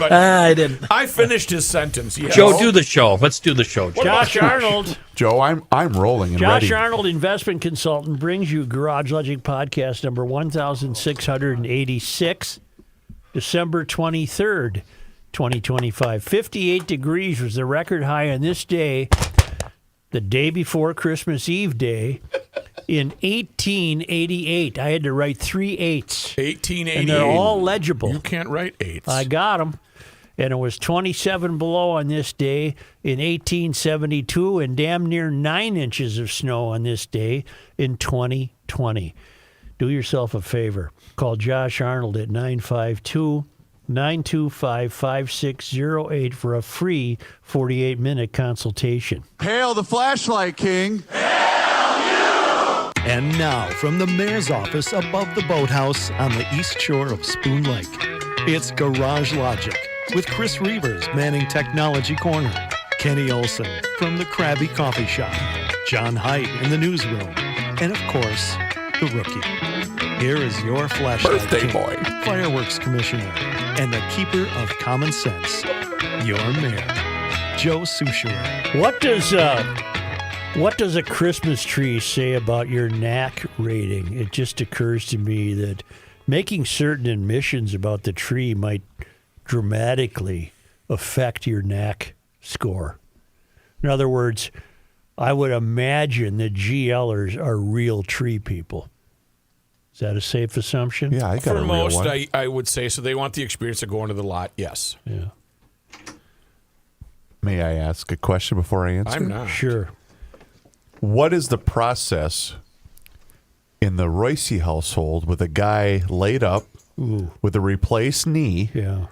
but I didn't. I finished his sentence. Yes. Joe, do the show. Let's do the show, Joe. Josh Arnold. Joe, I'm rolling and Josh ready. Arnold, investment consultant, brings you Garage Logic podcast number 1686, December 23rd, 2025. 58 degrees was the record high on this day, the day before Christmas Eve day, in 1888. I had to write 3 8s. 1888. And they're all legible. You can't write 8s. I got them. And it was 27 below on this day in 1872 and damn near 9 inches of snow on this day in 2020. Do yourself a favor. Call Josh Arnold at 952-925-5608 for a free 48-minute consultation. Hail the flashlight king. And now, from the mayor's office above the boathouse on the east shore of Spoon Lake, it's Garage Logic with Chris Reavers manning Technology Corner, Kenny Olson from the Krabby Coffee Shop, John Heidt in the newsroom, and of course, the rookie. Here is your flashlight Birthday king, boy, fireworks commissioner, and the keeper of common sense, your mayor, Joe Souchere. What does a Christmas tree say about your knack rating? It just occurs to me that making certain admissions about the tree might dramatically affect your knack score. In other words, I would imagine that GLers are real tree people. Is that a safe assumption? Yeah, I got For a real most, one. I would say so. They want the experience of going to the lot. Yes. Yeah. May I ask a question before I answer? I'm not. Sure. What is the process in the Royce household with a guy laid up with a replaced knee Yeah.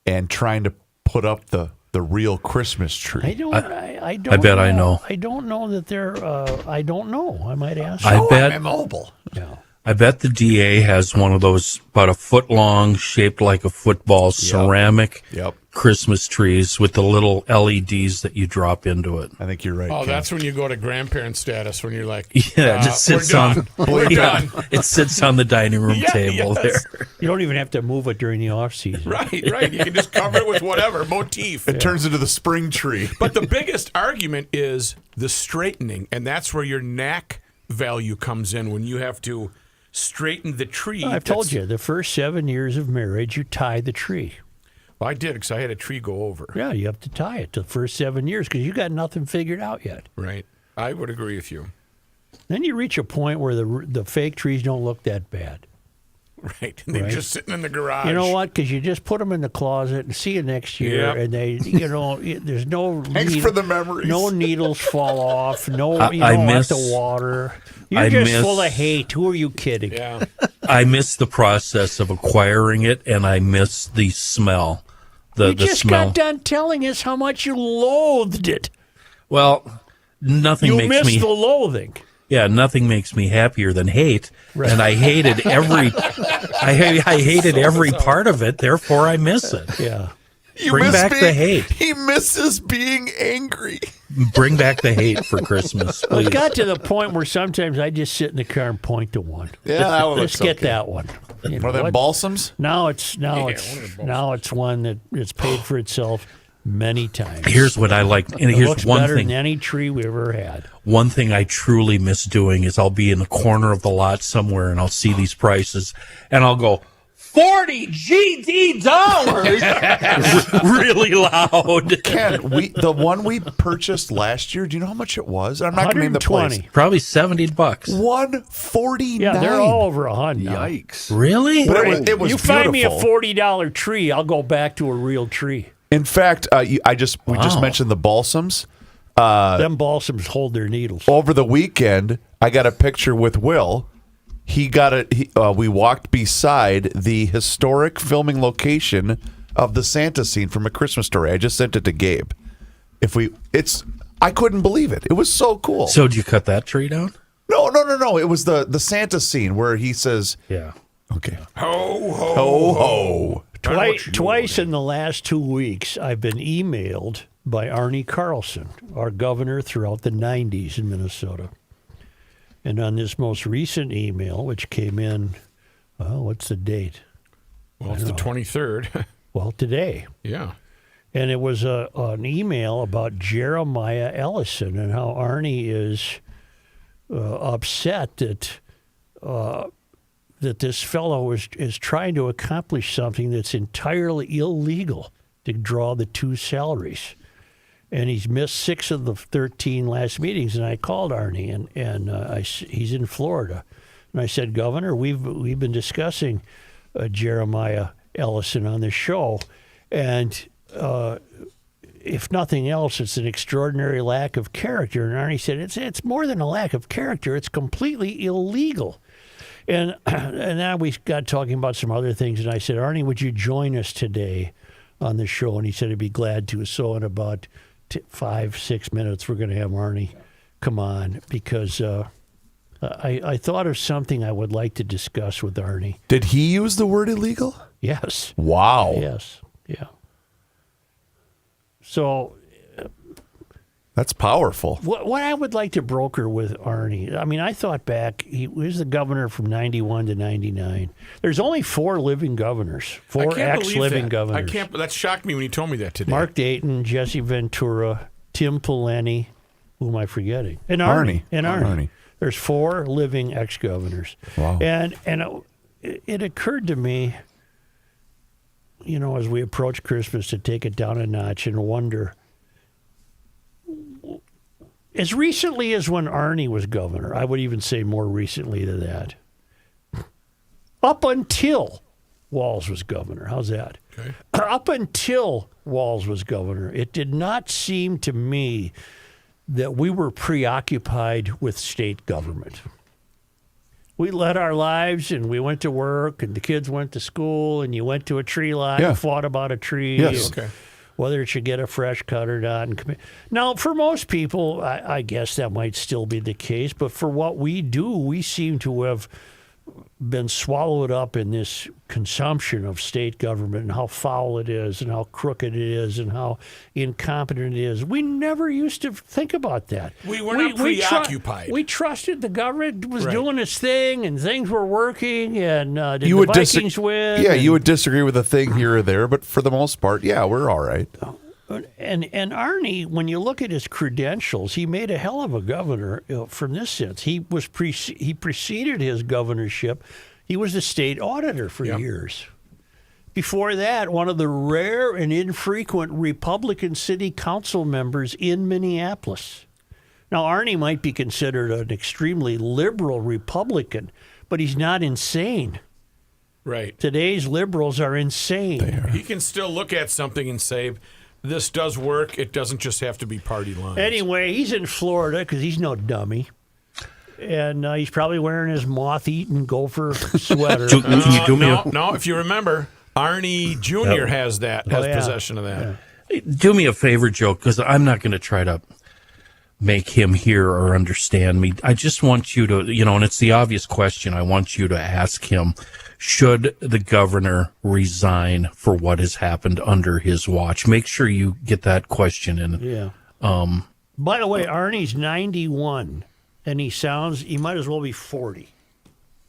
and trying to put up the real Christmas tree? I don't I bet I know. I don't know that they're I don't know. I might ask. I bet. I'm immobile. Yeah. I bet the DA has one of those about a foot long, shaped like a football, ceramic Yep. Christmas trees with the little LEDs that you drop into it. I think you're right. Oh, Ken. that's when you go to grandparent status, when you're like, Yeah, it just sits we're on. done. We're Yeah, done. it sits on the dining room Yeah, table yes. there. You don't even have to move it during the off season. Right. You can just cover it with whatever, motif. It turns into the spring tree. But the biggest argument is the straightening, and that's where your knack value comes in, when you have to straighten the tree. I've told you, the first 7 years of marriage, you tie the tree. Well, I did, because I had a tree go over. Yeah, you have to tie it the first 7 years because you got nothing figured out yet. Right. I would agree with you. Then you reach a point where the fake trees don't look that bad. Right. And they're Right. just sitting in the garage. You know what? Because you just put them in the closet and see you next year, Yep. and they, there's no Thanks for the memories. no needles fall off, no you I don't miss- have to water. You're I just miss- full of hate. Who are you kidding? Yeah. I miss the process of acquiring it, and I miss the smell. You The just smell. got done telling us how much you loathed it. Well, nothing You makes missed me. the loathing. Yeah, nothing makes me happier than hate, Right. and I hated every. I hated every part of it. Therefore, I miss it. Yeah. You Bring miss back the hate. He misses being angry. Bring back the hate for Christmas, Well, please. it got to the point where sometimes I just sit in the car and point to one. Yeah, that one Let's looks get okay. that one. You One of know, them balsams? Now it's one of the now it's one that it's paid for itself many times. Here's what I like, and It here's looks one better thing. than any tree we ever had. One thing I truly miss doing is I'll be in the corner of the lot somewhere, and I'll see these prices, and I'll go, $40 GD really loud. Ken, the one we purchased last year, do you know how much it was? I'm not going to name the place. 120. Probably $70. $149. Yeah, they're all over 100. now. Yikes. Really? But it was You find me a beautiful. $40 tree, I'll go back to a real tree. In fact, we just mentioned the balsams. Them balsams hold their needles. Over the weekend, I got a picture with Will. He got we walked beside the historic filming location of the Santa scene from A Christmas Story. I just sent it to Gabe. I couldn't believe it. It was so cool. So did you cut that tree down? No. It was the Santa scene where he says, Yeah. "Okay, Ho, ho, ho ho." Twice in the last 2 weeks, I've been emailed by Arne Carlson, our governor throughout the 90s in Minnesota. And on this most recent email, which came in, what's the date? Well, it's the 23rd. Well, today. Yeah. And it was an email about Jeremiah Ellison and how Arnie is upset that that this fellow is trying to accomplish something that's entirely illegal, to draw the two salaries. And he's missed 6 of the 13 last meetings. And I called Arnie, and he's in Florida. And I said, Governor, we've been discussing Jeremiah Ellison on the show, and if nothing else, it's an extraordinary lack of character. And Arnie said, it's more than a lack of character. It's completely illegal. And now we got talking about some other things. And I said, Arnie, would you join us today on the show? And he said he'd be glad to. So in about 5-6 minutes, we're going to have Arnie come on, because I thought of something I would like to discuss with Arnie. Did he use the word illegal? Yes. Wow. Yes. Yeah. So That's powerful. what I would like to broker with Arnie, I mean, I thought back, he was the governor from 91 to 99. There's only 4 living governors, 4 ex-living governors. That shocked me when you told me that today. Mark Dayton, Jesse Ventura, Tim Pawlenty, who am I forgetting? And Arnie. Arnie. There's 4 living ex-governors. Wow. And it occurred to me, you know, as we approach Christmas, to take it down a notch and wonder, as recently as when Arnie was governor, I would even say more recently than that, up until Walz was governor, how's that? Okay. Up until Walz was governor, it did not seem to me that we were preoccupied with state government. We led our lives, and we went to work, and the kids went to school, and you went to a tree lot and fought about a tree. Yes. And Okay. whether it should get a fresh cut or not. Now, for most people, I guess that might still be the case, but for what we do, we seem to have been swallowed up in this consumption of state government and how foul it is and how crooked it is and how incompetent it is. We never used to think about that. We were not preoccupied. We trusted the government was Right. doing its thing and things were working, and did You the would Vikings win? Yeah, and, you would disagree with a thing here or there, but for the most part, yeah, we're all right. And Arnie, when you look at his credentials, he made a hell of a governor from this sense. He preceded his governorship. He was the state auditor for years. Before that, one of the rare and infrequent Republican city council members in Minneapolis. Now, Arnie might be considered an extremely liberal Republican, but he's not insane. Right. Today's liberals are insane. He can still look at something and say, this does work. It doesn't just have to be party lines. Anyway, he's in Florida because he's no dummy. And he's probably wearing his moth-eaten gopher sweater. Can you do me a, No, if you remember, Arnie Jr. has yeah. possession of that. Yeah. do me a favor, Joe, because I'm not going to try to make him hear or understand me. I just want you to, and it's the obvious question. I want you to ask him, should the governor resign for what has happened under his watch? Make sure you get that question in. Yeah. By the way, Arnie's 91, and he might as well be 40.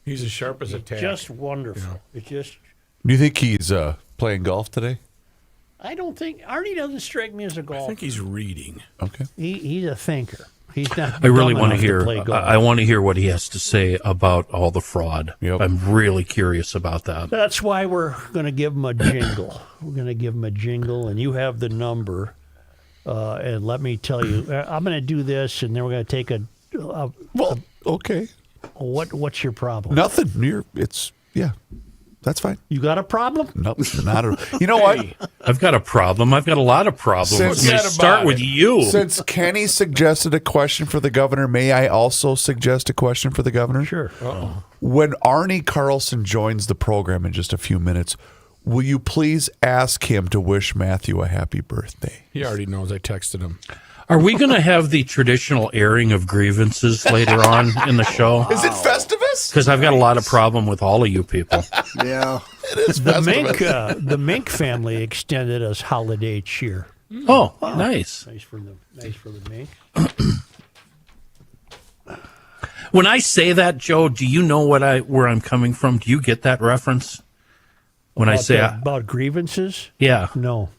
He's as sharp as a tack. Just wonderful. Yeah. It just, Do you think he's playing golf today? I don't think, Arnie doesn't strike me as a I golfer. think he's reading. Okay. He's a thinker. He's not. I really dumb want to enough hear. play golf. I want to hear what he has to say about all the fraud. Yep. I'm really curious about that. That's why we're going to give him a jingle. We're going to give him a jingle, and you have the number. And let me tell you, I'm going to do this, and then we're going to take a. Well, okay. What's your problem? Nothing. That's fine. You got a problem? No, not at You know what? I've got a problem. I've got a lot of problems. Since- I'm going to Forget start about with it. you. Since Kenny suggested a question for the governor, may I also suggest a question for the governor? Sure. When Arne Carlson joins the program in just a few minutes, will you please ask him to wish Matthew a happy birthday? He already knows. I texted him. Are we going to have the traditional airing of grievances later on in the show? Is it Festivus? Because I've got a lot of problem with all of you people. Yeah. It is The Mink family extended us holiday cheer. Oh, nice. Nice for the Mink. When I say that, Joe, do you know where I'm coming from? Do you get that reference? When I say about grievances, yeah. no.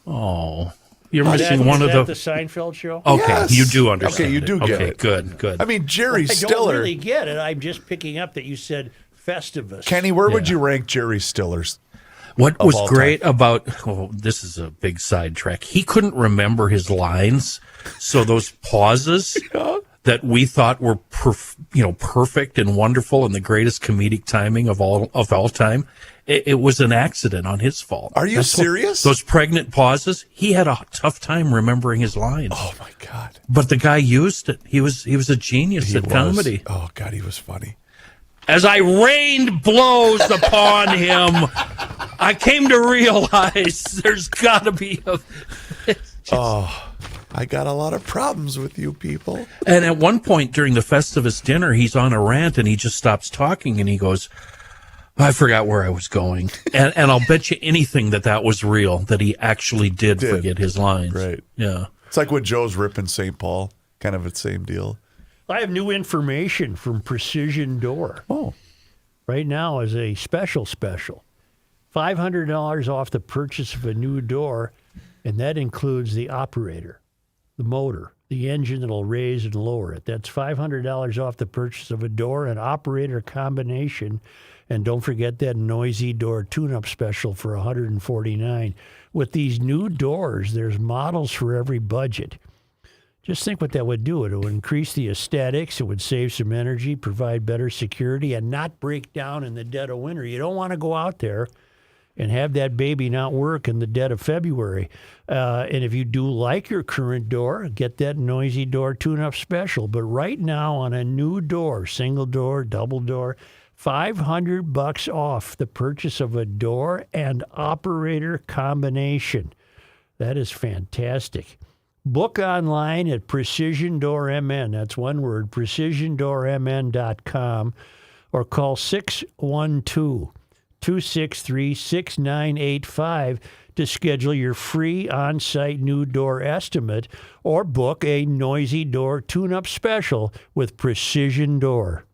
Oh, you're Is missing that- one is of that the. the Seinfeld show? Okay, Yes. you do understand. Okay, you do it. get okay, it. Good. I mean, Jerry I don't Stiller. really get it. I'm just picking up that you said Festivus. Kenny, where would Yeah. you rank Jerry Stiller's? What Of was all great about this is a big sidetrack. He couldn't remember his lines, so those pauses that we thought were perfect and wonderful and the greatest comedic timing of all time, it was an accident on his fault. Are you serious? Those pregnant pauses, he had a tough time remembering his lines. Oh my God. But the guy used it. He was a genius at comedy. Oh God, he was funny. As I rained blows upon him, I came to realize there's got to be a. I got a lot of problems with you people. And at one point during the Festivus dinner, he's on a rant and he just stops talking and he goes, I forgot where I was going. And I'll bet you anything that was real, that he actually did forget his lines. Right. Yeah. It's like when Joe's ripping St. Paul. Kind of the same deal. I have new information from Precision Door. Oh. Right now is a special. $500 off the purchase of a new door, and that includes the operator, the motor, the engine that'll raise and lower it. That's $500 off the purchase of a door and operator combination. And don't forget that noisy door tune-up special for $149. With these new doors, there's models for every budget. Just think what that would do. It would increase the aesthetics. It would save some energy, provide better security, and not break down in the dead of winter. You don't want to go out there and have that baby not work in the dead of February. And if you do like your current door, get that noisy door tune-up special. But right now on a new door, single door, double door, $500 off the purchase of a door and operator combination. That is fantastic. Book online at Precision Door MN. That's one word, precisiondoormn.com, or call 612-263-6985 to schedule your free on-site new door estimate or book a noisy door tune-up special with Precision Door.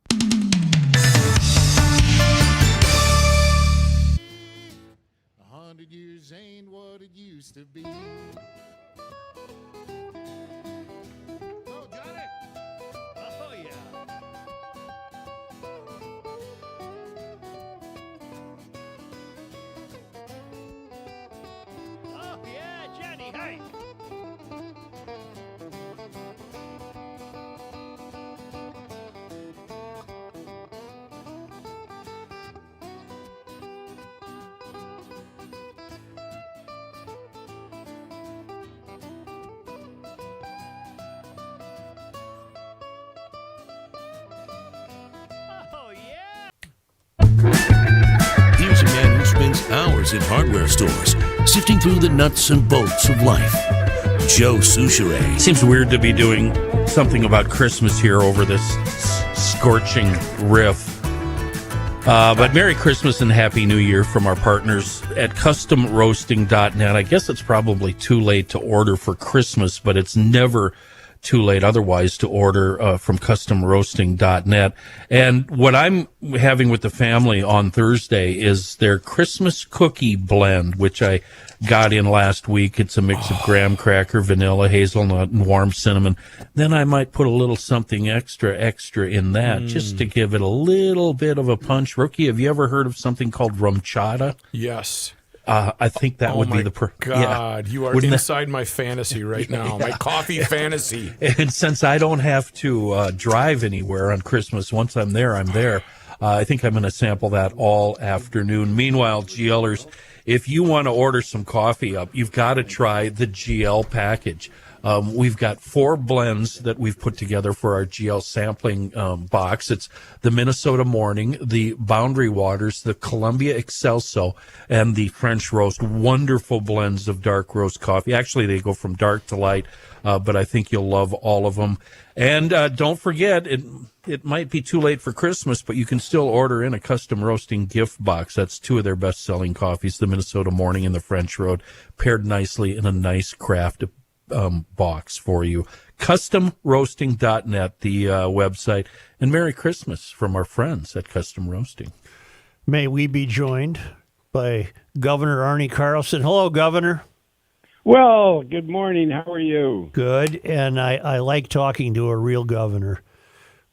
Years ain't what it used to be. Oh, got it. Oh, yeah. Oh, yeah, Johnny Heidt. Oh, yeah. Here's a man who spends hours in hardware stores, sifting through the nuts and bolts of life. Joe Souchere. Seems weird to be doing something about Christmas here over this scorching riff. But Merry Christmas and Happy New Year from our partners at customroasting.net. I guess it's probably too late to order for Christmas, but it's never too late otherwise to order from customroasting.net. And what I'm having with the family on Thursday is their Christmas cookie blend, which I got in last week. It's a mix of graham cracker, vanilla, hazelnut, and warm cinnamon. Then I might put a little something extra in that just to give it a little bit of a punch. Rookie, have you ever heard of something called rum chata? Yes. I think that would be the God, you are Wouldn't inside my fantasy right now. My coffee fantasy. And since I don't have to drive anywhere on Christmas, once I'm there, I'm there. I think I'm going to sample that all afternoon. Meanwhile, GLers, if you want to order some coffee up, you've got to try the GL package. We've got 4 blends that we've put together for our GL sampling box. It's the Minnesota Morning, the Boundary Waters, the Columbia Excelso, and the French Roast. Wonderful blends of dark roast coffee. Actually, they go from dark to light, but I think you'll love all of them. And don't forget, it might be too late for Christmas, but you can still order in a custom roasting gift box. That's 2 of their best-selling coffees, the Minnesota Morning and the French Road, paired nicely in a nice craft box for you. Customroasting.net, the website. And Merry Christmas from our friends at Custom Roasting. May we be joined by Governor Arne Carlson. Hello, Governor. Well, good morning. How are you? Good, and I like talking to a real governor.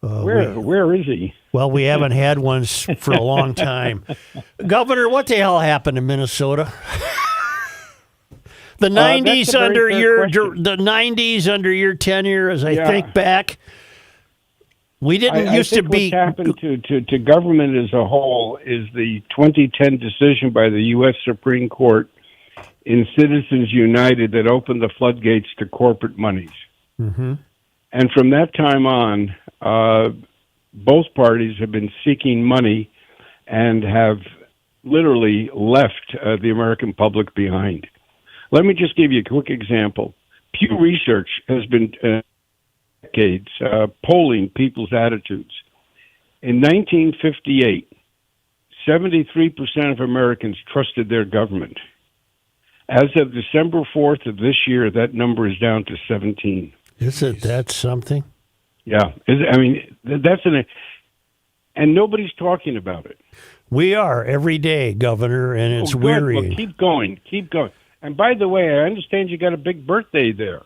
Where is he? Well, we haven't had one for a long time. Governor, what the hell happened in Minnesota? The 90s under your tenure, as I think back, we didn't used to be. What's happened to government as a whole is the 2010 decision by the U.S. Supreme Court in Citizens United that opened the floodgates to corporate monies. Mm-hmm. And from that time on, both parties have been seeking money and have literally left the American public behind. Let me just give you a quick example. Pew Research has been decades polling people's attitudes. In 1958, 73% of Americans trusted their government. As of December 4th of this year, that number is down to 17. Isn't that something? Yeah. And nobody's talking about it. We are every day, Governor, and it's good. wearying. Well, keep going. And by the way, I understand you got a big birthday there.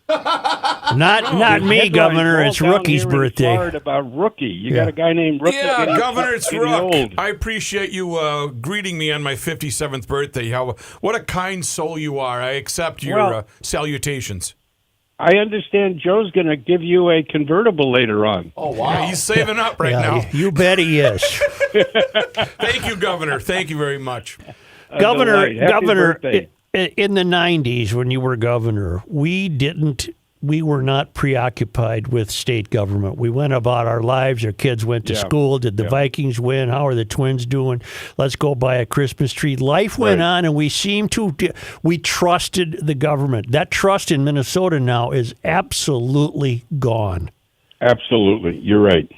Not me, Governor. It's Rookie's birthday. About Rookie. You got a guy named Rookie. Yeah, Governor, it's Rook. Old. I appreciate you greeting me on my 57th birthday. What a kind soul you are. I accept your salutations. I understand Joe's going to give you a convertible later on. Oh, wow. Yeah, he's saving up right now. You bet he is. Thank you, Governor. Thank you very much. Governor, in the 90s when you were governor, we were not preoccupied with state government. We went about our lives. Our kids went to school. Did the Vikings win? How are the Twins doing? Let's go buy a Christmas tree. Life went on, and we trusted the government. That trust in Minnesota now is absolutely gone. Absolutely. You're right.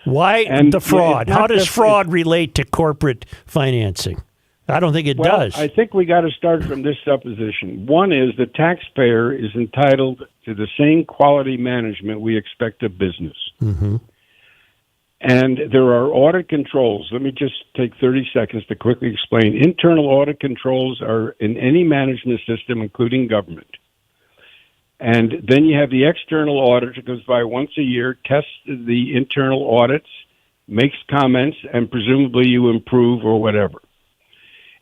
Why the fraud? How does fraud relate to corporate financing? I don't think it does. I think we got to start from this supposition. One is the taxpayer is entitled to the same quality management we expect of business. Mm-hmm. And there are audit controls. Let me just take 30 seconds to quickly explain. Internal audit controls are in any management system, including government. And then you have the external auditor who goes by once a year, tests the internal audits, makes comments, and presumably you improve or whatever.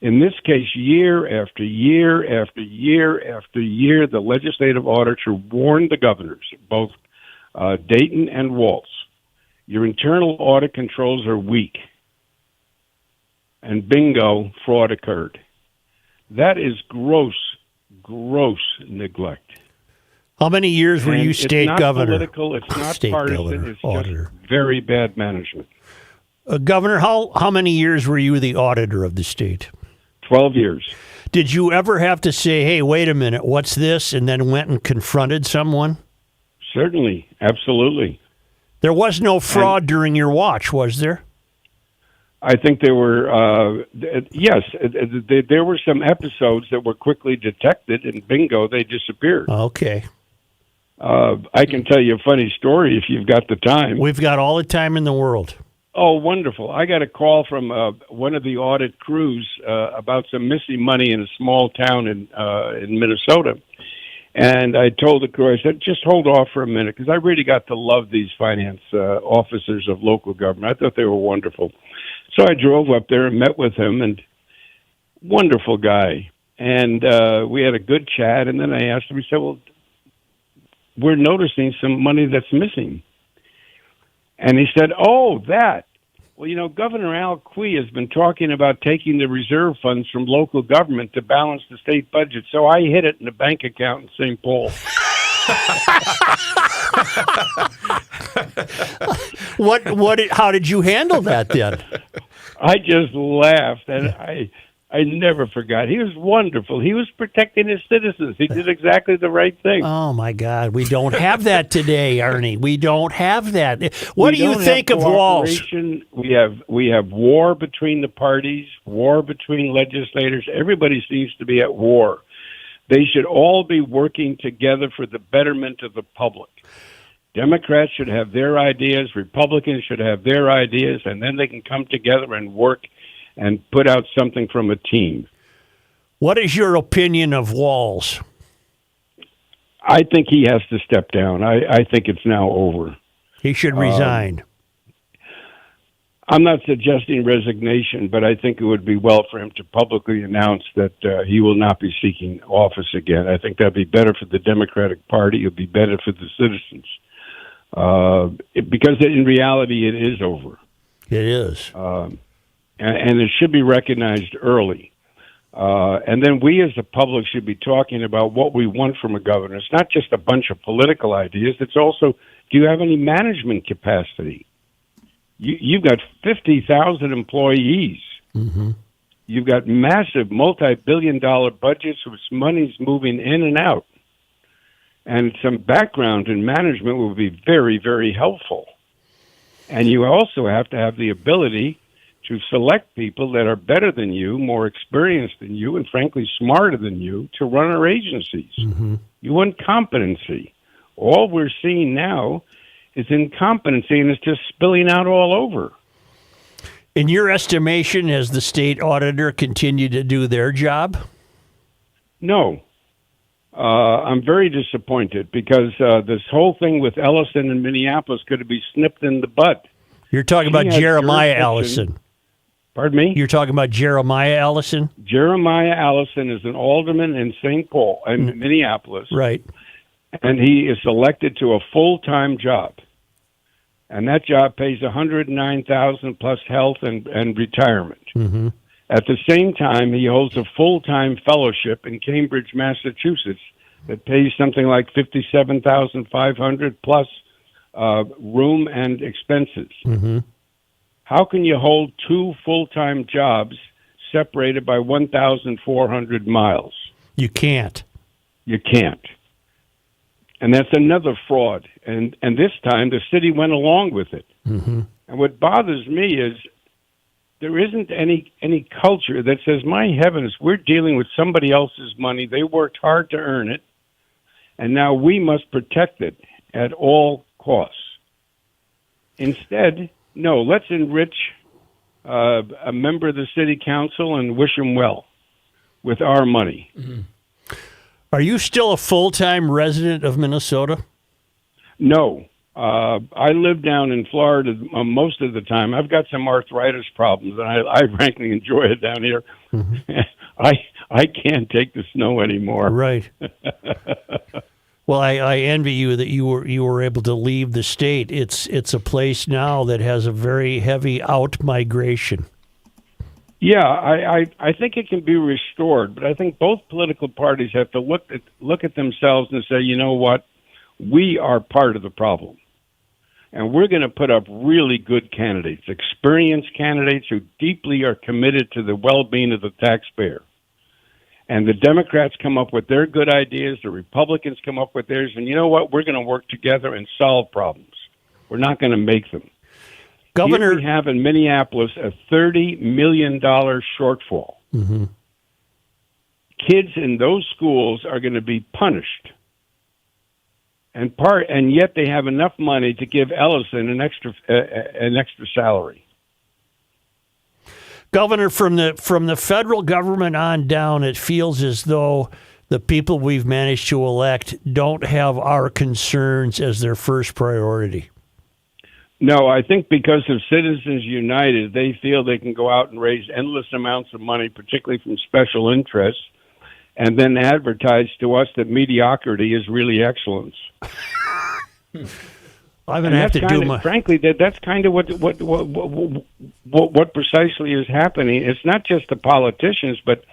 In this case, year after year after year after year, the legislative auditor warned the governors, both Dayton and Walz, your internal audit controls are weak. And bingo, fraud occurred. That is gross neglect. How many years were you state governor? It's not political. It's not partisan. It's auditor. Just very bad management. Governor, how many years were you the auditor of the state? 12 years. Did you ever have to say, hey, wait a minute, what's this? And then went and confronted someone? Certainly. Absolutely. There was no fraud during your watch, was there? I think there were, yes, there were some episodes that were quickly detected, and bingo, they disappeared. Okay. I can tell you a funny story if you've got the time. We've got all the time in the world. Oh, wonderful. I got a call from one of the audit crews about some missing money in a small town in Minnesota. And I told the crew, I said, just hold off for a minute, because I really got to love these finance officers of local government. I thought they were wonderful. So I drove up there and met with him, and wonderful guy. And we had a good chat, and then I asked him, he said, well, we're noticing some money that's missing. And he said, oh, that. Well, you know, Governor Al Quie has been talking about taking the reserve funds from local government to balance the state budget. So I hid it in a bank account in St. Paul. How did you handle that then? I just laughed, and I never forgot. He was wonderful. He was protecting his citizens. He did exactly the right thing. Oh, my God. We don't have that today, Arne. We don't have that. What do you think of Walz? We have war between the parties, war between legislators. Everybody seems to be at war. They should all be working together for the betterment of the public. Democrats should have their ideas. Republicans should have their ideas, and then they can come together and work and put out something from a team. What is your opinion of Walz? I think he has to step down. I think it's now over. He should resign. I'm not suggesting resignation, but I think it would be well for him to publicly announce that he will not be seeking office again. I think that'd be better for the Democratic Party. It would be better for the citizens. Because in reality, it is over. It is. And it should be recognized early. And then we as the public should be talking about what we want from a governor. It's not just a bunch of political ideas. It's also, do you have any management capacity? You've got 50,000 employees. Mm-hmm. You've got massive multi-billion-dollar budgets with money's moving in and out. And some background in management will be very, very helpful. And you also have to have the ability to select people that are better than you, more experienced than you, and frankly smarter than you to run our agencies. Mm-hmm. You want competency. All we're seeing now is incompetency, and it's just spilling out all over. In your estimation, has the state auditor continued to do their job? No. I'm very disappointed because this whole thing with Ellison in Minneapolis could be snipped in the bud. You're talking about Jeremiah Ellison. Pardon me? You're talking about Jeremiah Ellison? Jeremiah Ellison is an alderman in St. Paul, in Minneapolis. Right. And he is elected to a full-time job. And that job pays $109,000 plus health and retirement. Mm-hmm. At the same time, he holds a full-time fellowship in Cambridge, Massachusetts, that pays something like $57,500 plus room and expenses. Mm-hmm. How can you hold two full-time jobs separated by 1,400 miles? You can't. You can't. And that's another fraud. And this time, the city went along with it. Mm-hmm. And what bothers me is there isn't any culture that says, my heavens, we're dealing with somebody else's money. They worked hard to earn it, and now we must protect it at all costs. Instead, no, let's enrich a member of the city council and wish him well with our money. Mm-hmm. Are you still a full-time resident of Minnesota? No. I live down in Florida most of the time. I've got some arthritis problems, and I frankly enjoy it down here. Mm-hmm. I can't take the snow anymore. Right. Well, I envy you that you were able to leave the state. It's a place now that has a very heavy out migration. Yeah, I think it can be restored, but I think both political parties have to look at themselves and say, you know what, we are part of the problem. And we're going to put up really good candidates, experienced candidates who deeply are committed to the well-being of the taxpayer. And the Democrats come up with their good ideas, the Republicans come up with theirs, and you know what? We're going to work together and solve problems. We're not going to make them. Governor, here we have in Minneapolis a $30 million shortfall. Mm-hmm. Kids in those schools are going to be punished. And yet they have enough money to give Ellison an extra salary. Governor, from the federal government on down, it feels as though the people we've managed to elect don't have our concerns as their first priority. No, I think because of Citizens United, they feel they can go out and raise endless amounts of money, particularly from special interests, and then advertise to us that mediocrity is really excellence. I'm going to have to do my. Frankly, that's kind of what precisely is happening. It's not just the politicians, but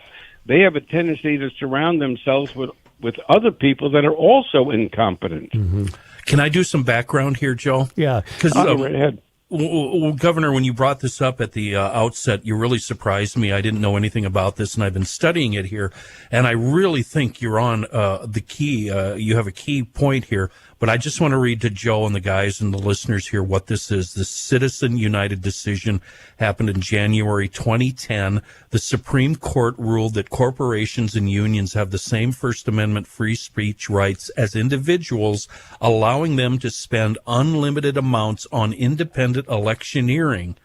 they have a tendency to surround themselves with other people that are also incompetent. Mm-hmm. Can I do some background here, Joe? Yeah. Because go right ahead. Well, Governor, when you brought this up at the outset, you really surprised me. I didn't know anything about this, and I've been studying it here. And I really think you're on the key. You have a key point here. But I just want to read to Joe and the guys and the listeners here what this is. The Citizen United decision happened in January 2010. The Supreme Court ruled that corporations and unions have the same First Amendment free speech rights as individuals, allowing them to spend unlimited amounts on independent electioneering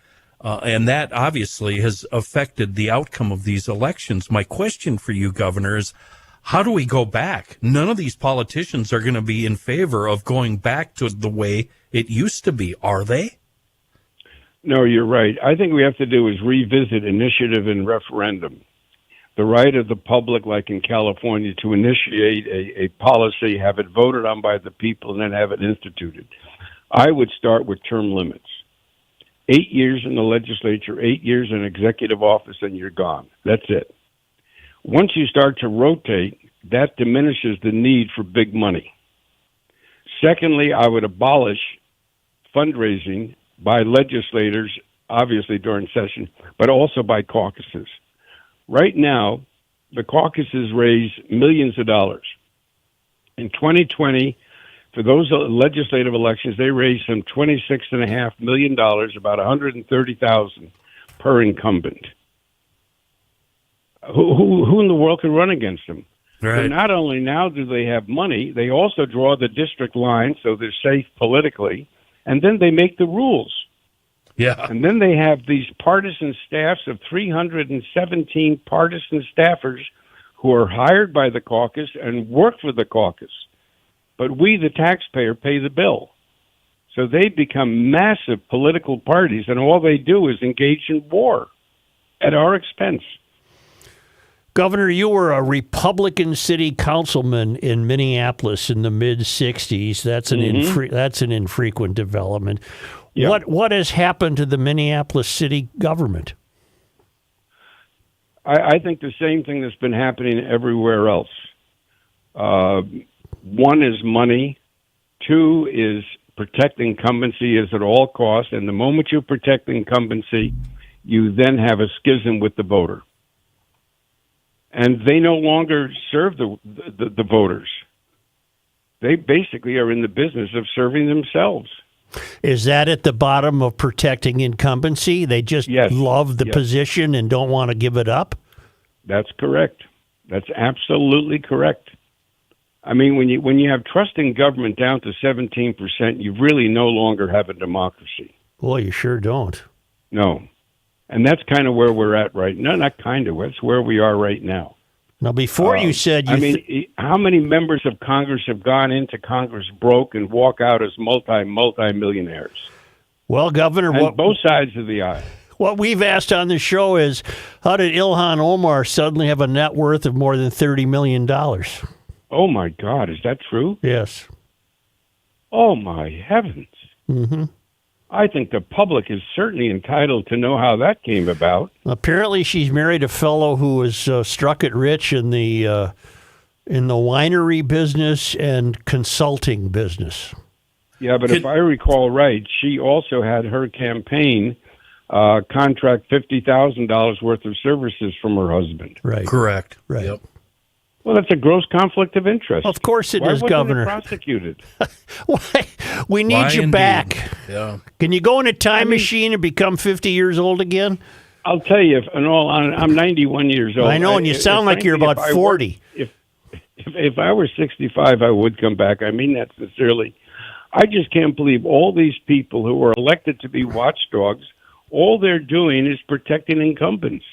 And that obviously has affected the outcome of these elections. My question for you, Governor, is how do we go back? None of these politicians are going to be in favor of going back to the way it used to be, are they? No, you're right. I think we have to do is revisit initiative and referendum. The right of the public, like in California, to initiate a policy, have it voted on by the people, and then have it instituted. I would start with term limits. 8 years in the legislature, 8 years in executive office, and you're gone. That's it. Once you start to rotate, that diminishes the need for big money. Secondly, I would abolish fundraising by legislators, obviously during session, but also by caucuses. Right now, the caucuses raise millions of dollars. In 2020, for those legislative elections, they raised some $26.5 million, about $130,000 per incumbent. Who in the world can run against them? Right. So not only now do they have money, they also draw the district line so they're safe politically, and then they make the rules. Yeah. And then they have these partisan staffs of 317 partisan staffers who are hired by the caucus and work for the caucus. But we, the taxpayer, pay the bill. So they become massive political parties, and all they do is engage in war at our expense. Governor, you were a Republican city councilman in Minneapolis in the mid-'60s. That's an infrequent development. Yeah. What has happened to the Minneapolis city government? I think the same thing that's been happening everywhere else. One is money. Two is protect incumbency is at all costs. And the moment you protect incumbency, you then have a schism with the voter. And they no longer serve the voters. They basically are in the business of serving themselves. Is that at the bottom of protecting incumbency? They just love the position and don't want to give it up? That's correct. That's absolutely correct. I mean, when you have trust in government down to 17%, you really no longer have a democracy. Boy, you sure don't. No. And that's kind of where we're at right now. Not kind of. That's where we are right now. Now, before you said... how many members of Congress have gone into Congress broke and walk out as multi-millionaires? Well, Governor... both sides of the aisle. What we've asked on the show is, how did Ilhan Omar suddenly have a net worth of more than $30 million? Oh, my God. Is that true? Yes. Oh, my heavens. Mm-hmm. I think the public is certainly entitled to know how that came about. Apparently, she's married a fellow who was struck it rich in the winery business and consulting business. Yeah, but if I recall right, she also had her campaign contract $50,000 worth of services from her husband. Right. Correct. Right. Yep. Well, that's a gross conflict of interest. Of course it Why is, wasn't Governor. It prosecuted? We need Why you indeed? back. Yeah. Can you go in a time machine and become 50 years old again? I'll tell you, I'm 91 years old. I know, and you sound like you're about 40. If I were 65, I would come back. I mean that sincerely. I just can't believe all these people who are elected to be watchdogs, all they're doing is protecting incumbents.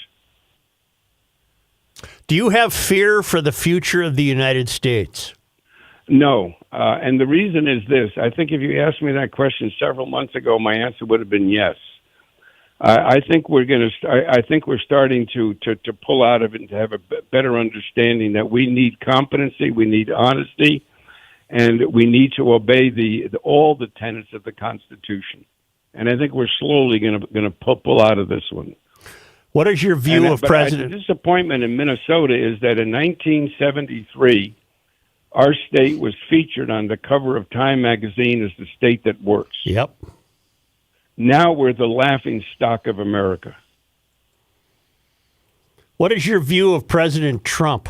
Do you have fear for the future of the United States? No, and the reason is this. I think if you asked me that question several months ago, my answer would have been yes. I think we're going to. I think we're starting to pull out of it and to have a better understanding that we need competency, we need honesty, and we need to obey all the tenets of the Constitution. And I think we're slowly going to pull out of this one. What is your view of President? The disappointment in Minnesota is that in 1973, our state was featured on the cover of Time magazine as the state that works. Yep. Now we're the laughing stock of America. What is your view of President Trump?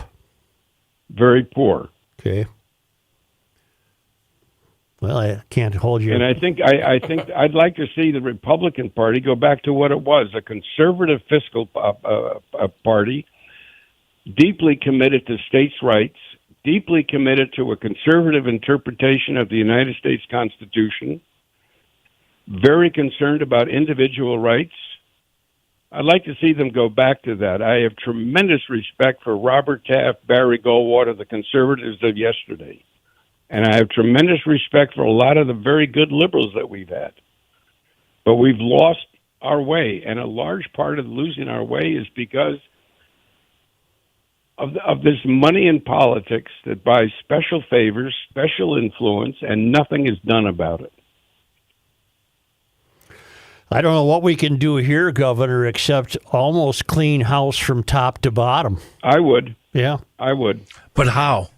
Very poor. Okay. Well, I can't hold you. And I think I'd like to see the Republican Party go back to what it was, a conservative fiscal party, deeply committed to states' rights, deeply committed to a conservative interpretation of the United States Constitution, very concerned about individual rights, I'd like to see them go back to that. I have tremendous respect for Robert Taft, Barry Goldwater, the conservatives of yesterday. And I have tremendous respect for a lot of the very good liberals that we've had. But we've lost our way. And a large part of losing our way is because of this money in politics that buys special favors, special influence, and nothing is done about it. I don't know what we can do here, Governor, except almost clean house from top to bottom. I would. Yeah. I would. But how?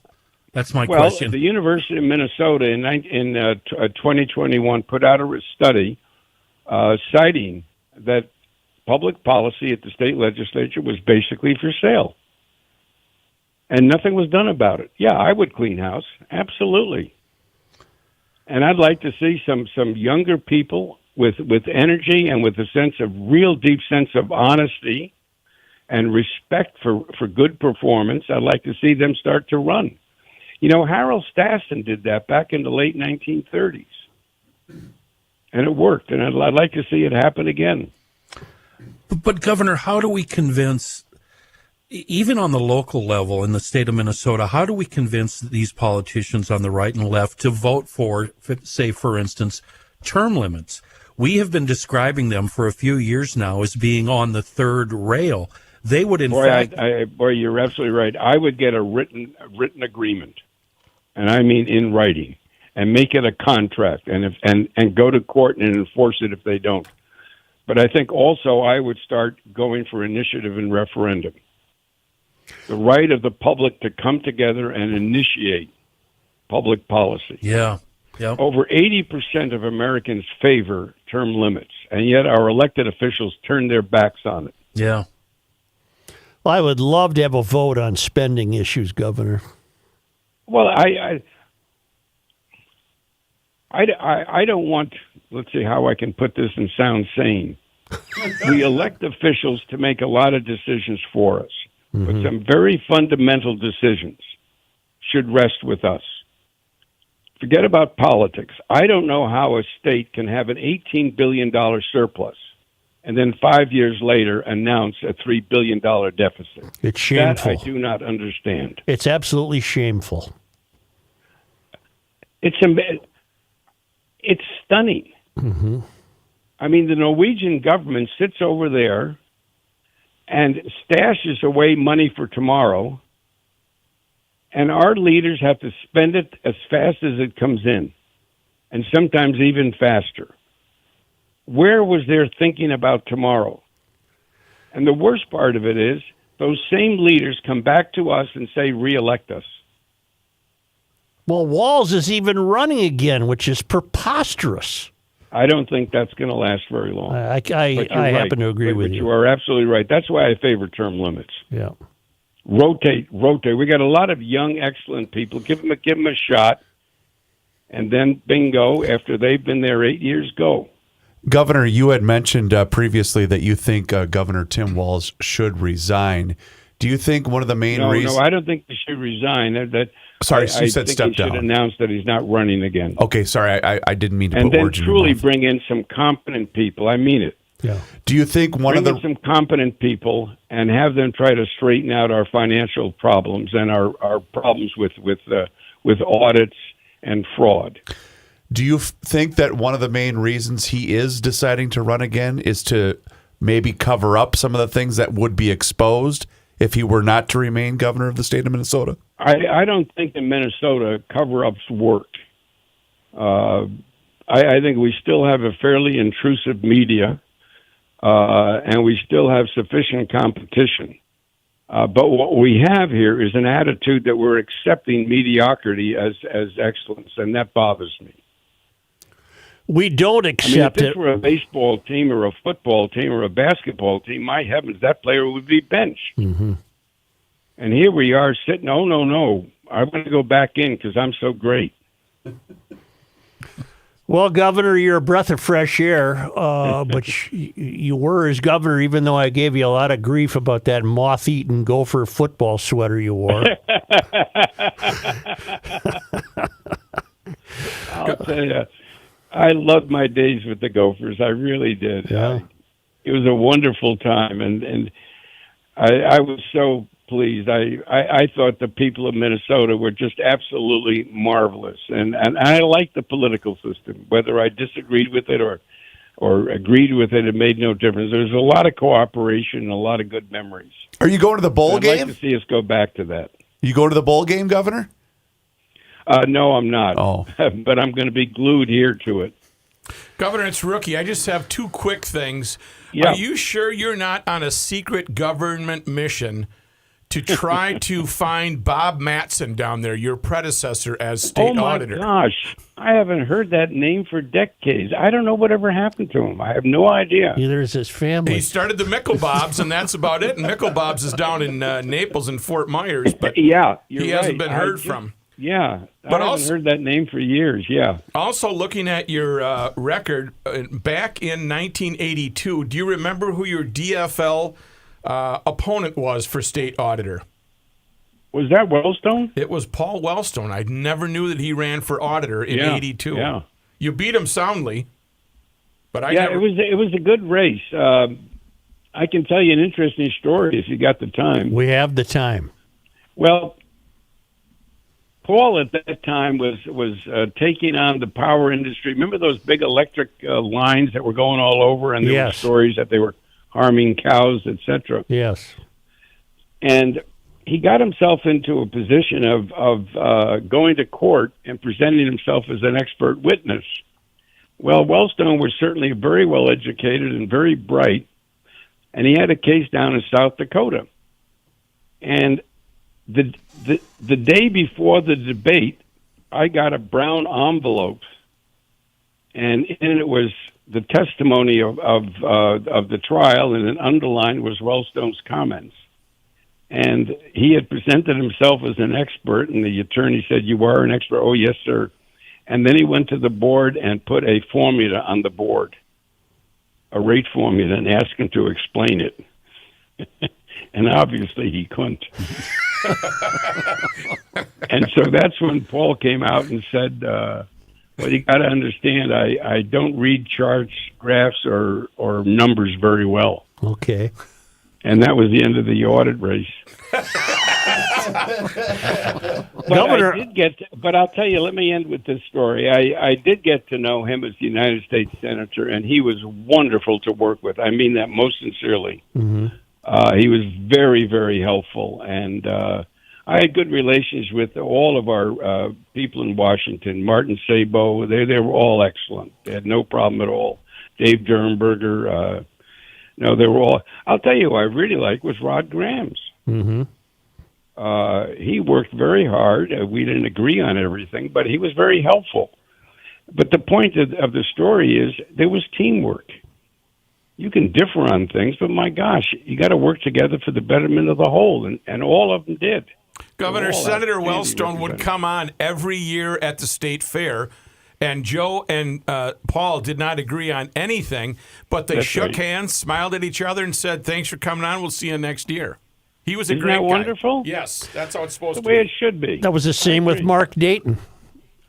That's my Well, question. the University of Minnesota in 2021 put out a study citing that public policy at the state legislature was basically for sale. And nothing was done about it. Yeah, I would clean house. Absolutely. And I'd like to see some younger people with energy and with a real deep sense of honesty and respect for good performance. I'd like to see them start to run. You know, Harold Stassen did that back in the late 1930s. And it worked, and I'd like to see it happen again. But Governor, how do we convince, even on the local level in the state of Minnesota, how do we convince these politicians on the right and left to vote for, say, for instance, term limits? We have been describing them for a few years now as being on the third rail. They would, in fact... Boy, you're absolutely right. I would get a written agreement, and I mean in writing, and make it a contract, and go to court and enforce it if they don't. But I think also I would start going for initiative and referendum. The right of the public to come together and initiate public policy. Yeah. Yep. Over 80% of Americans favor term limits, and yet our elected officials turn their backs on it. Yeah. Well, I would love to have a vote on spending issues, Governor. Well, I don't want, let's see how I can put this and sound sane. We elect officials to make a lot of decisions for us, but some very fundamental decisions should rest with us. Forget about politics. I don't know how a state can have an $18 billion surplus and then 5 years later announce a $3 billion deficit. It's shameful. That I do not understand. It's absolutely shameful. It's stunning. Mm-hmm. I mean, the Norwegian government sits over there and stashes away money for tomorrow, and our leaders have to spend it as fast as it comes in, and sometimes even faster. Where was their thinking about tomorrow? And the worst part of it is those same leaders come back to us and say, re-elect us. Well, Walz is even running again, which is preposterous. I don't think that's going to last very long. I happen to agree with you. You are absolutely right. That's why I favor term limits. Yeah. Rotate. We got a lot of young, excellent people. Give them a shot, and then bingo, after they've been there 8 years, go. Governor, you had mentioned previously that you think Governor Tim Walz should resign. Do you think one of the main reasons... No, I don't think he should resign. Sorry, you said step down. I think he should announce that he's not running again. Okay, sorry, I didn't mean to and put words in your mouth. And then truly bring in some competent people. I mean it. Yeah. Do you think bring in some competent people and have them try to straighten out our financial problems and our problems with audits and fraud? Do you think that one of the main reasons he is deciding to run again is to maybe cover up some of the things that would be exposed if he were not to remain governor of the state of Minnesota? I don't think in Minnesota cover-ups work. I think we still have a fairly intrusive media, and we still have sufficient competition. But what we have here is an attitude that we're accepting mediocrity as excellence, and that bothers me. We don't accept if this were a baseball team or a football team or a basketball team, my heavens, that player would be benched. Mm-hmm. And here we are sitting, no, I want to go back in because I'm so great. Well, Governor, you're a breath of fresh air, but you were as governor, even though I gave you a lot of grief about that moth-eaten Gopher football sweater you wore. I'll tell you, I loved my days with the Gophers. I really did. Yeah. It was a wonderful time, and I was so pleased. I thought the people of Minnesota were just absolutely marvelous, and I like the political system. Whether I disagreed with it or agreed with it, it made no difference. There's a lot of cooperation and a lot of good memories. Are you going to the bowl game? I'd like to see us go back to that. You go to the bowl game, Governor? No, I'm not. Oh. But I'm going to be glued here to it. Governor, it's Rookie. I just have two quick things. Yeah. Are you sure you're not on a secret government mission to try to find Bob Mattson down there, your predecessor as state auditor? Oh, my gosh. I haven't heard that name for decades. I don't know whatever happened to him. I have no idea. Neither is his family. He started the Micklebobs, and that's about it. And Micklebobs is down in Naples and Fort Myers, but yeah, he hasn't been heard from. Yeah, But I also- haven't heard that name for years, yeah. Also, looking at your record, back in 1982, do you remember who your DFL opponent was for state auditor? Was that Wellstone? It was Paul Wellstone. I never knew that he ran for auditor in Yeah, 82. yeah. You beat him soundly, but I Yeah, never... it was a good race. I can tell you an interesting story if you got the time. We have the time. Well, Paul at that time was taking on the power industry. Remember those big electric lines that were going all over, and there were Yes. stories that they were harming cows, etc. Yes. And he got himself into a position of going to court and presenting himself as an expert witness. Well, Wellstone was certainly very well educated and very bright, and he had a case down in South Dakota. And the day before the debate, I got a brown envelope, and in it was the testimony of the trial, and underlined was Wellstone's comments. And he had presented himself as an expert, and the attorney said, "You are an expert." "Oh, yes, sir." And then he went to the board and put a formula on the board, a rate formula, and asked him to explain it. And obviously he couldn't. And so that's when Paul came out and said, well, you got to understand, I don't read charts, graphs, or numbers very well. Okay. And that was the end of the audit race. Governor, But I'll tell you, let me end with this story. I did get to know him as the United States Senator, and he was wonderful to work with. I mean that most sincerely. Mm-hmm. He was very, very helpful, and I had good relations with all of our people in Washington. Martin Sabo, they were all excellent. They had no problem at all. Dave Dernberger, no, they were all. I'll tell you who I really liked was Rod Grams. Mm-hmm. He worked very hard. We didn't agree on everything, but he was very helpful. But the point of the story is there was teamwork. You can differ on things, but my gosh, you got to work together for the betterment of the whole, and all of them did. Governor, All Senator outstanding Wellstone would come on every year at the state fair, and Joe and Paul did not agree on anything, but they That's shook right. hands, smiled at each other, and said, "Thanks for coming on. We'll see you next year." He was a Isn't great that guy. wonderful? Yes, that's how it's supposed The to way be. it should be. that was the same with Mark Dayton.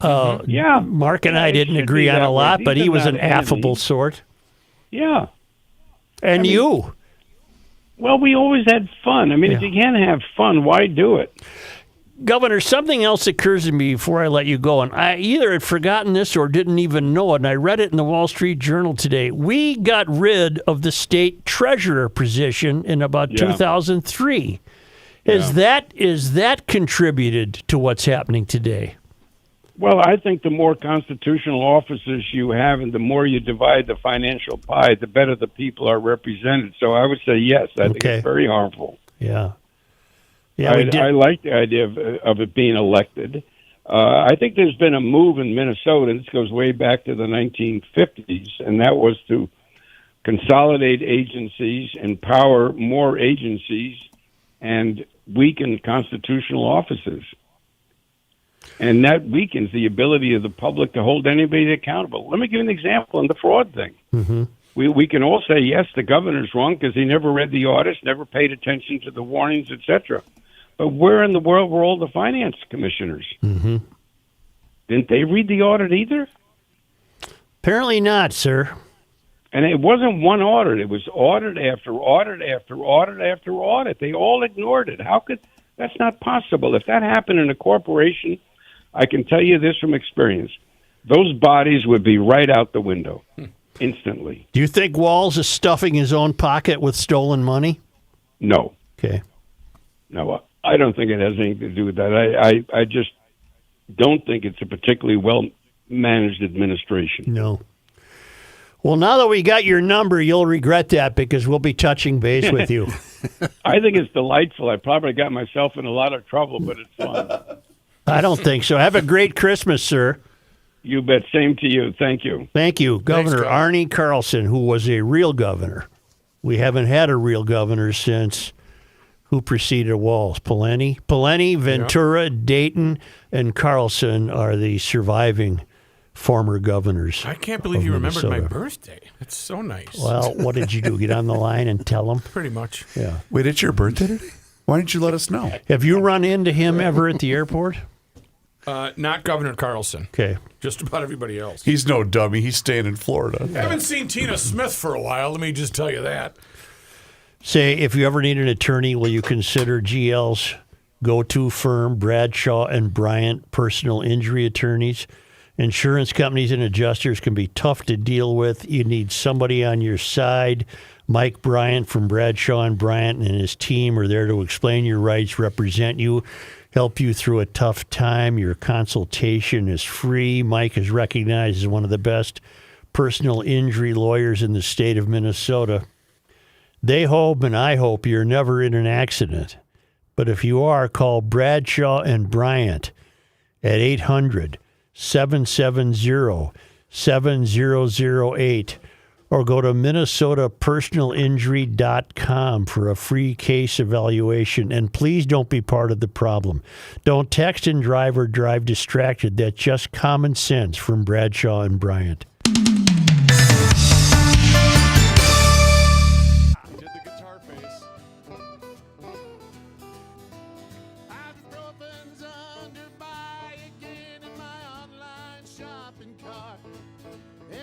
Yeah. Mark and Yeah, I it didn't should agree be on that a way. lot, These but are he was not an affable enemies. sort. Yeah. And you. Well, we always had fun. I mean, if Yeah. you can't have fun, why do it? Governor, something else occurs to me before I let you go, and I either had forgotten this or didn't even know it, and I read it in the Wall Street Journal today. We got rid of the state treasurer position in about 2003. Is that contributed to what's happening today? Well, I think the more constitutional officers you have and the more you divide the financial pie, the better the people are represented. So I would say yes. I think Okay. it's very harmful. Yeah. Yeah, we did. I like the idea of it being elected. I think there's been a move in Minnesota, and this goes way back to the 1950s, and that was to consolidate agencies, empower more agencies, and weaken constitutional offices. And that weakens the ability of the public to hold anybody accountable. Let me give you an example on the fraud thing. Mm-hmm. We can all say, yes, the governor's wrong because he never read the audits, never paid attention to the warnings, etc. But where in the world were all the finance commissioners? Mm-hmm. Didn't they read the audit either? Apparently not, sir. And it wasn't one audit. It was audit after audit after audit after audit. They all ignored it. That's not possible. If that happened in a corporation, I can tell you this from experience. Those bodies would be right out the window instantly. Do you think Walz is stuffing his own pocket with stolen money? No. Okay. No, I don't think it has anything to do with that. I just don't think it's a particularly well-managed administration. No. Well, now that we got your number, you'll regret that because we'll be touching base with you. I think it's delightful. I probably got myself in a lot of trouble, but it's fun. I don't think so. Have a great Christmas, sir. You bet. Same to you. Thank you. Thank you. Governor Gov. Arne Carlson, who was a real governor. We haven't had a real governor since who preceded Walz? Pawlenty, Ventura, Dayton, and Carlson are the surviving former governors. I can't believe of you remembered my Minnesota. birthday. That's so nice. Well, what did you do? Get on the line and tell them? Pretty much. Yeah. Wait, it's your birthday today? Why didn't you let us know? Have you run into him ever at the airport? Not Governor Carlson. Okay. Just about everybody else. He's no dummy. He's staying in Florida. I haven't seen Tina Smith for a while. Let me just tell you that. Say, if you ever need an attorney, will you consider GL's go-to firm, Bradshaw and Bryant Personal Injury Attorneys? Insurance companies and adjusters can be tough to deal with. You need somebody on your side. Mike Bryant from Bradshaw and Bryant and his team are there to explain your rights, represent you, help you through a tough time. Your consultation is free. Mike is recognized as one of the best personal injury lawyers in the state of Minnesota. They hope, and I hope, you're never in an accident. But if you are, call Bradshaw and Bryant at 800-770-7008 or go to minnesotapersonalinjury.com for a free case evaluation. And please don't be part of the problem. Don't text and drive or drive distracted. That's just common sense from Bradshaw and Bryant. Did the guitar face. Ibuprofen's under buy again in my online shopping cart.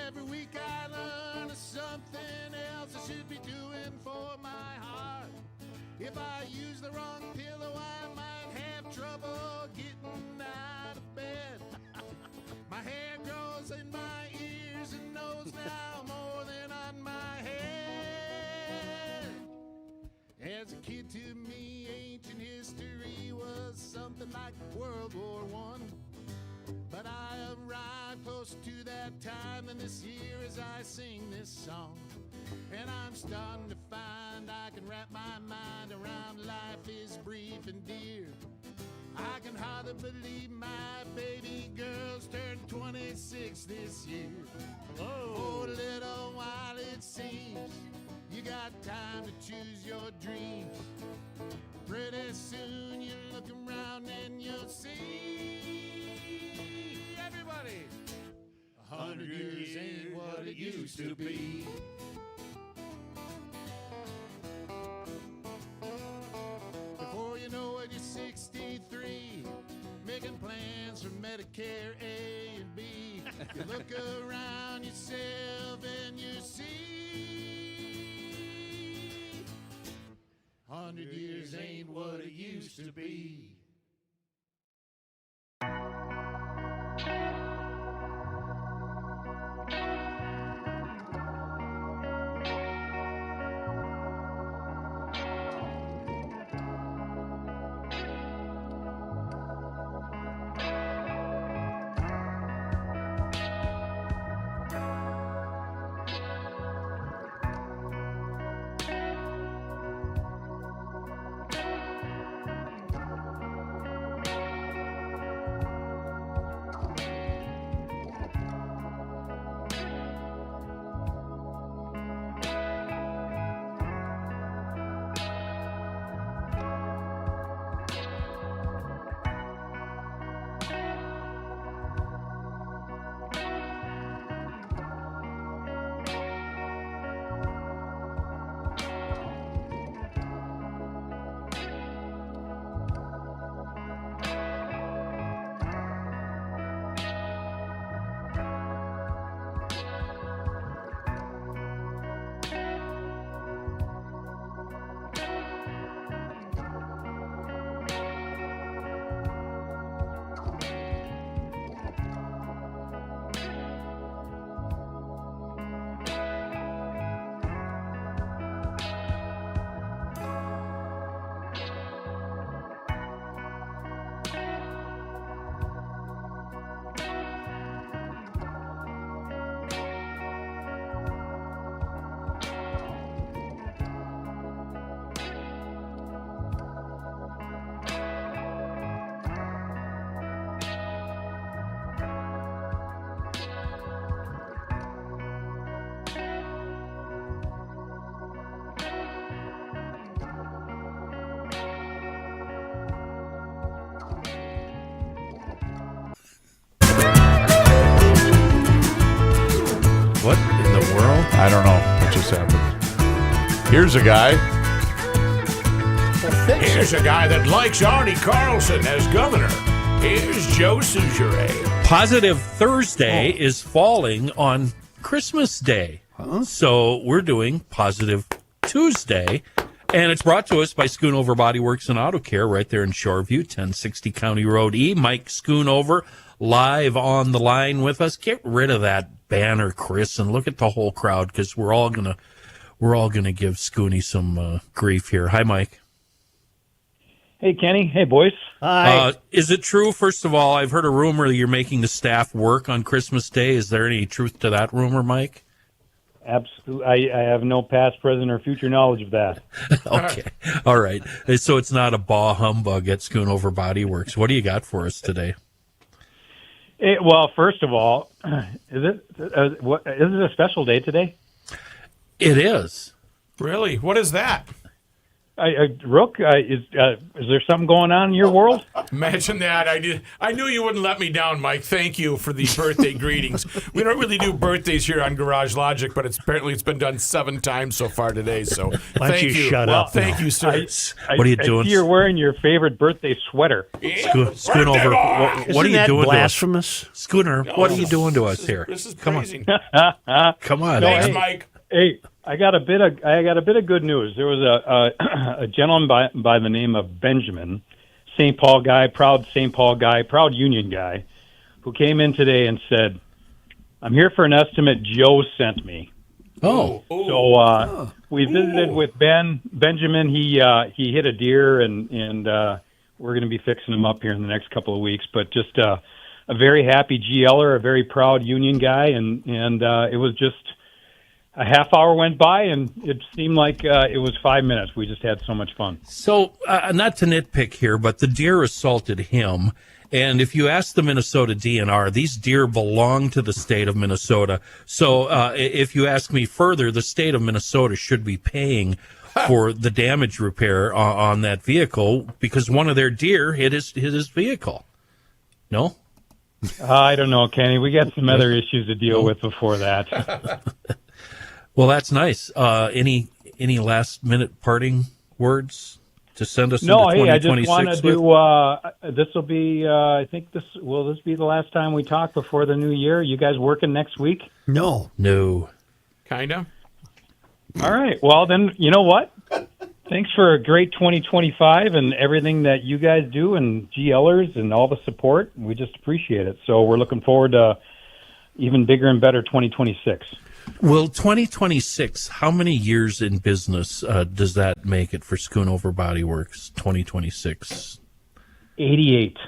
Every week I learn something else I should be doing for my heart. If I use the wrong pillow, I might have trouble getting out of bed. My hair grows in my ears and nose now more than on my head. As a kid, to me, ancient history was something like World War I. But I arrived close to that time and this year as I sing this song. And I'm starting to find I can wrap my mind around life is brief and dear. I can hardly believe my baby girl's turned 26 this year. For a little while it seems you got time to choose your dreams. Pretty soon you look around and you'll see everybody. 100 years ain't what it used to be. Before you know it, you're 63, making plans for Medicare A and B. You look around yourself and you see 100 years ain't what it used to be. I don't know what just happened. Here's a guy. Here's a guy that likes Arne Carlson as governor. Here's Joe Soucheray. Positive Thursday is falling on Christmas Day. So we're doing Positive Tuesday. And it's brought to us by Schoonover Body Works and Auto Care right there in Shoreview, 1060 County Road E. Mike Schoonover live on the line with us. Get rid of that banner, Chris, and look at the whole crowd because we're all gonna give Scooney some grief here. Hi, Mike. Hey, Kenny. Hey, boys. Hi. Is it true, first of all, I've heard a rumor that you're making the staff work on Christmas Day. Is there any truth to that rumor, Mike? Absolutely. I have no past, present, or future knowledge of that. Okay. All right. So it's not a bah humbug at Schoonover Body Works. What do you got for us today? Well, first of all, is it a special day today? It is. Really? What is that? Rook, is there something going on in your world? Imagine that. I knew you wouldn't let me down, Mike. Thank you for the birthday greetings. We don't really do birthdays here on Garage Logic, but apparently it's been done 7 times so far today. So Why don't you shut up? Thank you, sir. What are you doing? I see you're wearing your favorite birthday sweater. Schoonover, what are you doing blasphemous? to us? Schooner, what are you doing to us here? This is Come crazy. on. Come on. Thanks, man. Mike. Hey, I got a bit of good news. There was a gentleman by the name of Benjamin, St. Paul guy, proud St. Paul guy, proud Union guy, who came in today and said, "I'm here for an estimate Joe sent me." Oh. So we visited with Benjamin. He hit a deer, and we're going to be fixing him up here in the next couple of weeks. But just a very happy GLer, a very proud Union guy, and it was just. A half hour went by, and it seemed like it was 5 minutes. We just had so much fun. So, not to nitpick here, but the deer assaulted him. And if you ask the Minnesota DNR, these deer belong to the state of Minnesota. So, if you ask me further, the state of Minnesota should be paying for the damage repair on that vehicle because one of their deer hit his vehicle. No? I don't know, Kenny. We got some other issues to deal with before that. Well, that's nice. Any last minute parting words to send us into 2026? I just want to do. This will be. I think this will be the last time we talk before the new year. You guys working next week? No. Kinda. All right. Well, then you know what? Thanks for a great 2025 and everything that you guys do and GLers and all the support. We just appreciate it. So we're looking forward to even bigger and better 2026. Well, 2026, how many years in business does that make it for Schoonover Body Works, 2026? 88.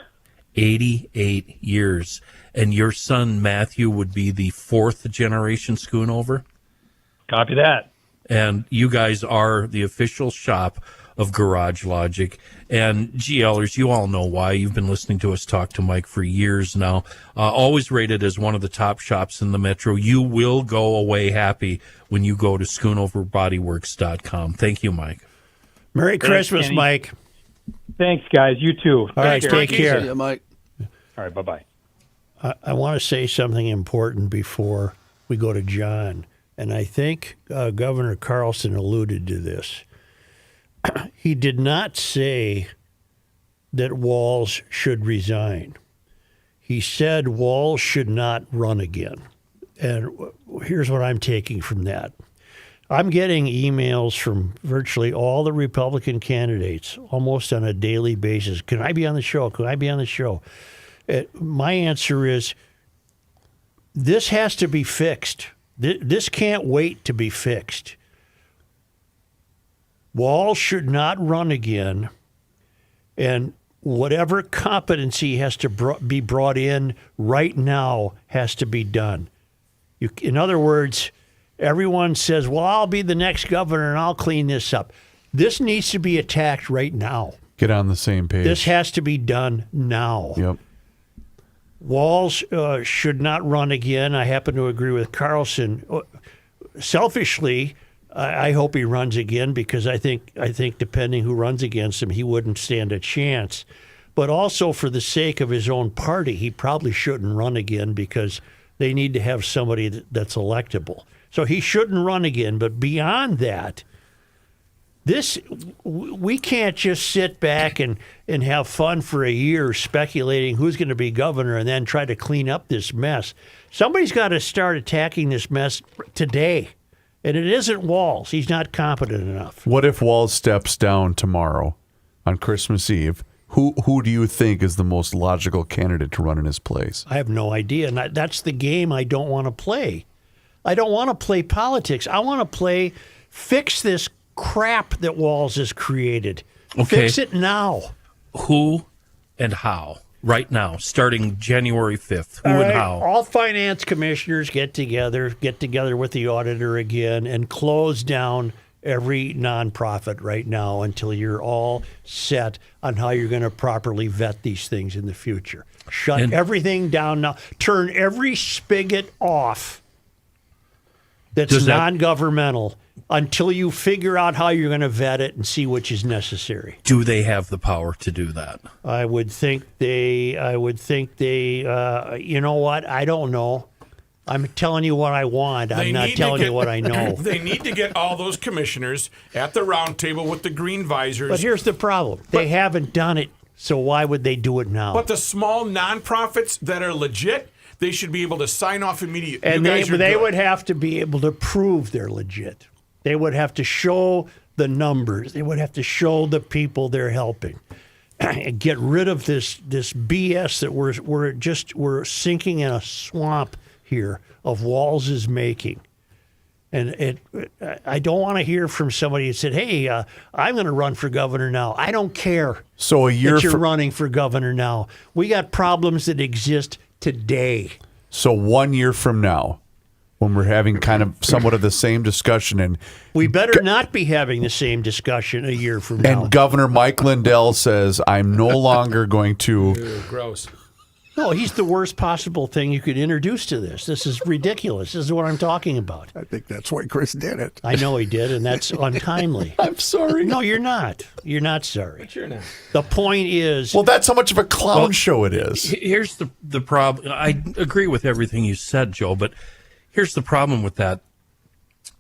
88 years. And your son, Matthew, would be the 4th generation Schoonover? Copy that. And you guys are the official shop of Garage Logic. And GLers, you all know why. You've been listening to us talk to Mike for years now. Always rated as one of the top shops in the metro. You will go away happy when you go to schoonoverbodyworks.com. Thank you, Mike. Merry Christmas, Kenny. Mike. Thanks, guys. You too. All right, take care. Yeah, Mike. All right, bye-bye. I want to say something important before we go to John, and I think Governor Carlson alluded to this. He did not say that Walz should resign. He said Walz should not run again. And here's what I'm taking from that. I'm getting emails from virtually all the Republican candidates almost on a daily basis. Can I be on the show? Can I be on the show? My answer is this has to be fixed. This can't wait to be fixed. Walz should not run again, and whatever competency has to be brought in right now has to be done. In other words, everyone says, well, I'll be the next governor and I'll clean this up. This needs to be attacked right now. Get on the same page. This has to be done now. Yep. Walz should not run again. I happen to agree with Carlson. Selfishly, I hope he runs again because I think depending who runs against him, he wouldn't stand a chance. But also for the sake of his own party, he probably shouldn't run again because They need to have somebody that's electable. So he shouldn't run again. But beyond that, we can't just sit back and have fun for a year speculating who's going to be governor and then try to clean up this mess. Somebody's got to start attacking this mess today. And it isn't Walz. He's not competent enough. What if Walz steps down tomorrow on Christmas Eve? Who do you think is the most logical candidate to run in his place? I have no idea. And that's the game I don't want to play. I don't want to play politics. I want to fix this crap that Walz has created. Okay. Fix it now. Who and how? Right now, starting January 5th. Who All and right, how? all finance commissioners get together with the auditor again and close down every nonprofit right now until you're all set on how you're going to properly vet these things in the future. Shut everything down now. Turn every spigot off that's non-governmental until you figure out how you're going to vet it and see which is necessary. Do they have the power to do that? I would think they, you know what? I don't know. I'm telling you what I want. I'm not telling you what I know. They need to get all those commissioners at the round table with the green visors. But here's the problem. They haven't done it, so why would they do it now? But the small nonprofits that are legit, they should be able to sign off immediately. And they would have to be able to prove they're legit. They would have to show the numbers. They would have to show the people they're helping. And get rid of this BS that we're sinking in a swamp here of Walz's making. And I don't want to hear from somebody that said, "Hey, I'm going to run for governor now." I don't care. So a year that you're running for governor now. We got problems that exist today. So 1 year from now, when we're having kind of somewhat of the same discussion, and we better not be having the same discussion a year from now. And Governor Mike Lindell says, "I'm no longer going to." Ew, gross. No, he's the worst possible thing you could introduce to this. This is ridiculous. This is what I'm talking about. I think that's why Chris did it. I know he did, and that's untimely. I'm sorry. No, you're not. You're not sorry. But you're not. The point is... Well, that's how much of a clown show it is. Here's the problem. I agree with everything you said, Joe, but here's the problem with that.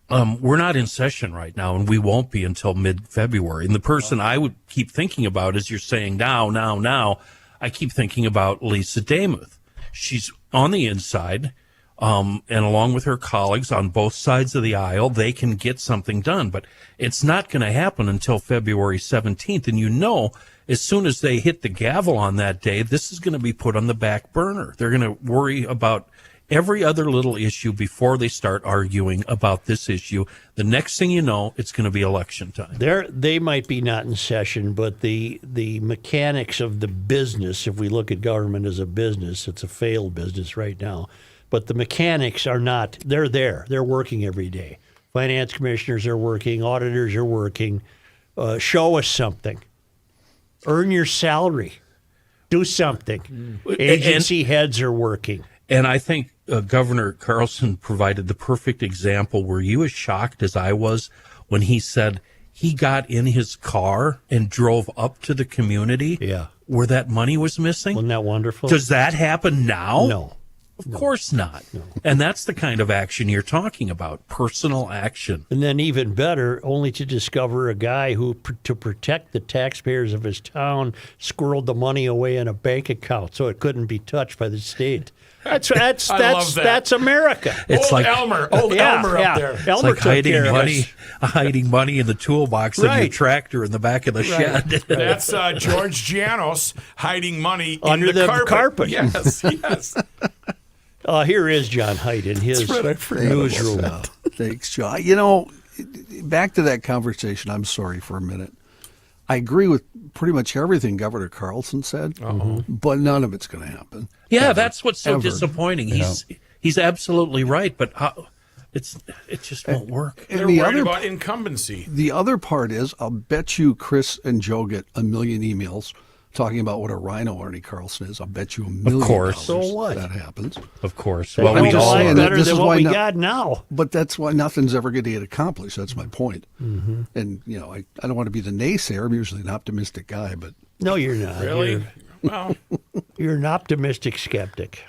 We're not in session right now, and we won't be until mid-February. And the person I would keep thinking about, as you're saying now, I keep thinking about Lisa Damuth. She's on the inside, and along with her colleagues on both sides of the aisle, they can get something done. But it's not going to happen until February 17th. And as soon as they hit the gavel on that day, this is going to be put on the back burner. They're going to worry about every other little issue before they start arguing about this issue. The next thing you know, it's going to be election time. They might be not in session, but the mechanics of the business, if we look at government as a business, it's a failed business right now. But the mechanics are not. They're there. They're working every day. Finance commissioners are working. Auditors are working. Show us something. Earn your salary. Do something. Agency heads are working. And I think Governor Carlson provided the perfect example. Were you as shocked as I was when he said he got in his car and drove up to the community where that money was missing? Wasn't that wonderful? Does that happen now? No. Of course not. No. And that's the kind of action you're talking about, personal action. And then even better, only to discover a guy who, to protect the taxpayers of his town, squirreled the money away in a bank account so it couldn't be touched by the state. That's America. It's like Elmer. Elmer up there. It's Elmer like hiding money in the toolbox of your tractor in the back of the shed. That's George Janos hiding money under the carpet. Yes. Here is John Heidt in his newsroom. Thanks, John. Back to that conversation. I'm sorry for a minute. I agree with pretty much everything Governor Carlson said, but none of it's going to happen. Yeah, that's what's so disappointing. He's absolutely right, but it just won't work. They're worried about incumbency. The other part is, I'll bet you Chris and Joe get a million emails talking about what a rhino Arne Carlson is. I'll bet you $1 million. Of course. So what? That happens. Of course. Well, we all better than what we got now. But that's why nothing's ever going to get accomplished. That's my point. Mm-hmm. And, I don't want to be the naysayer. I'm usually an optimistic guy, but... No, you're not. Really? You're an optimistic skeptic.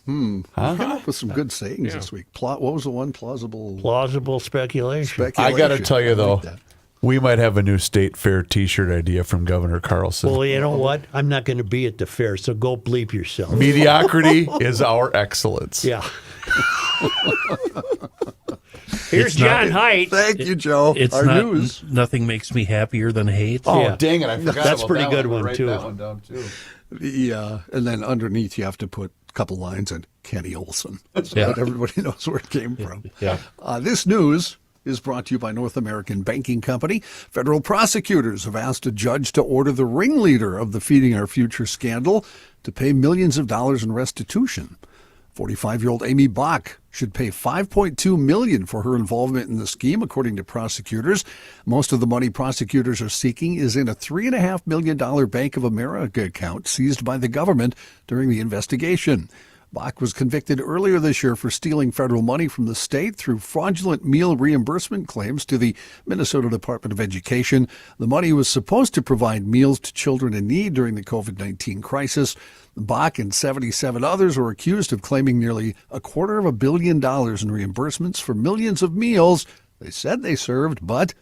Came up with some good sayings this week. What was the one? Plausible speculation. I got to tell you, though, like that. we might have a new state fair T-shirt idea from Governor Carlson. Well, you know what? I'm not going to be at the fair, so go bleep yourself. Mediocrity is our excellence. Yeah. Here's John Heidt. Thank you, Joe. It's Our not. news. Nothing makes me happier than hate. Oh, Yeah. dang it. I forgot That's about pretty that good one. one, Write too. that one down, too. Yeah, and then underneath you have to put a couple lines on Kenny Olson so Yeah. that everybody knows where it came from. Yeah. This news is brought to you by North American Banking Company. Federal prosecutors have asked a judge to order the ringleader of the Feeding Our Future scandal to pay millions of dollars in restitution. 45-year-old Amy Bach should pay $5.2 million for her involvement in the scheme, according to prosecutors. Most of the money prosecutors are seeking is in a $3.5 million Bank of America account seized by the government during the investigation. Bach was convicted earlier this year for stealing federal money from the state through fraudulent meal reimbursement claims to the Minnesota Department of Education. The money was supposed to provide meals to children in need during the COVID-19 crisis. Bach and 77 others were accused of claiming nearly $250 million in reimbursements for millions of meals they said they served, but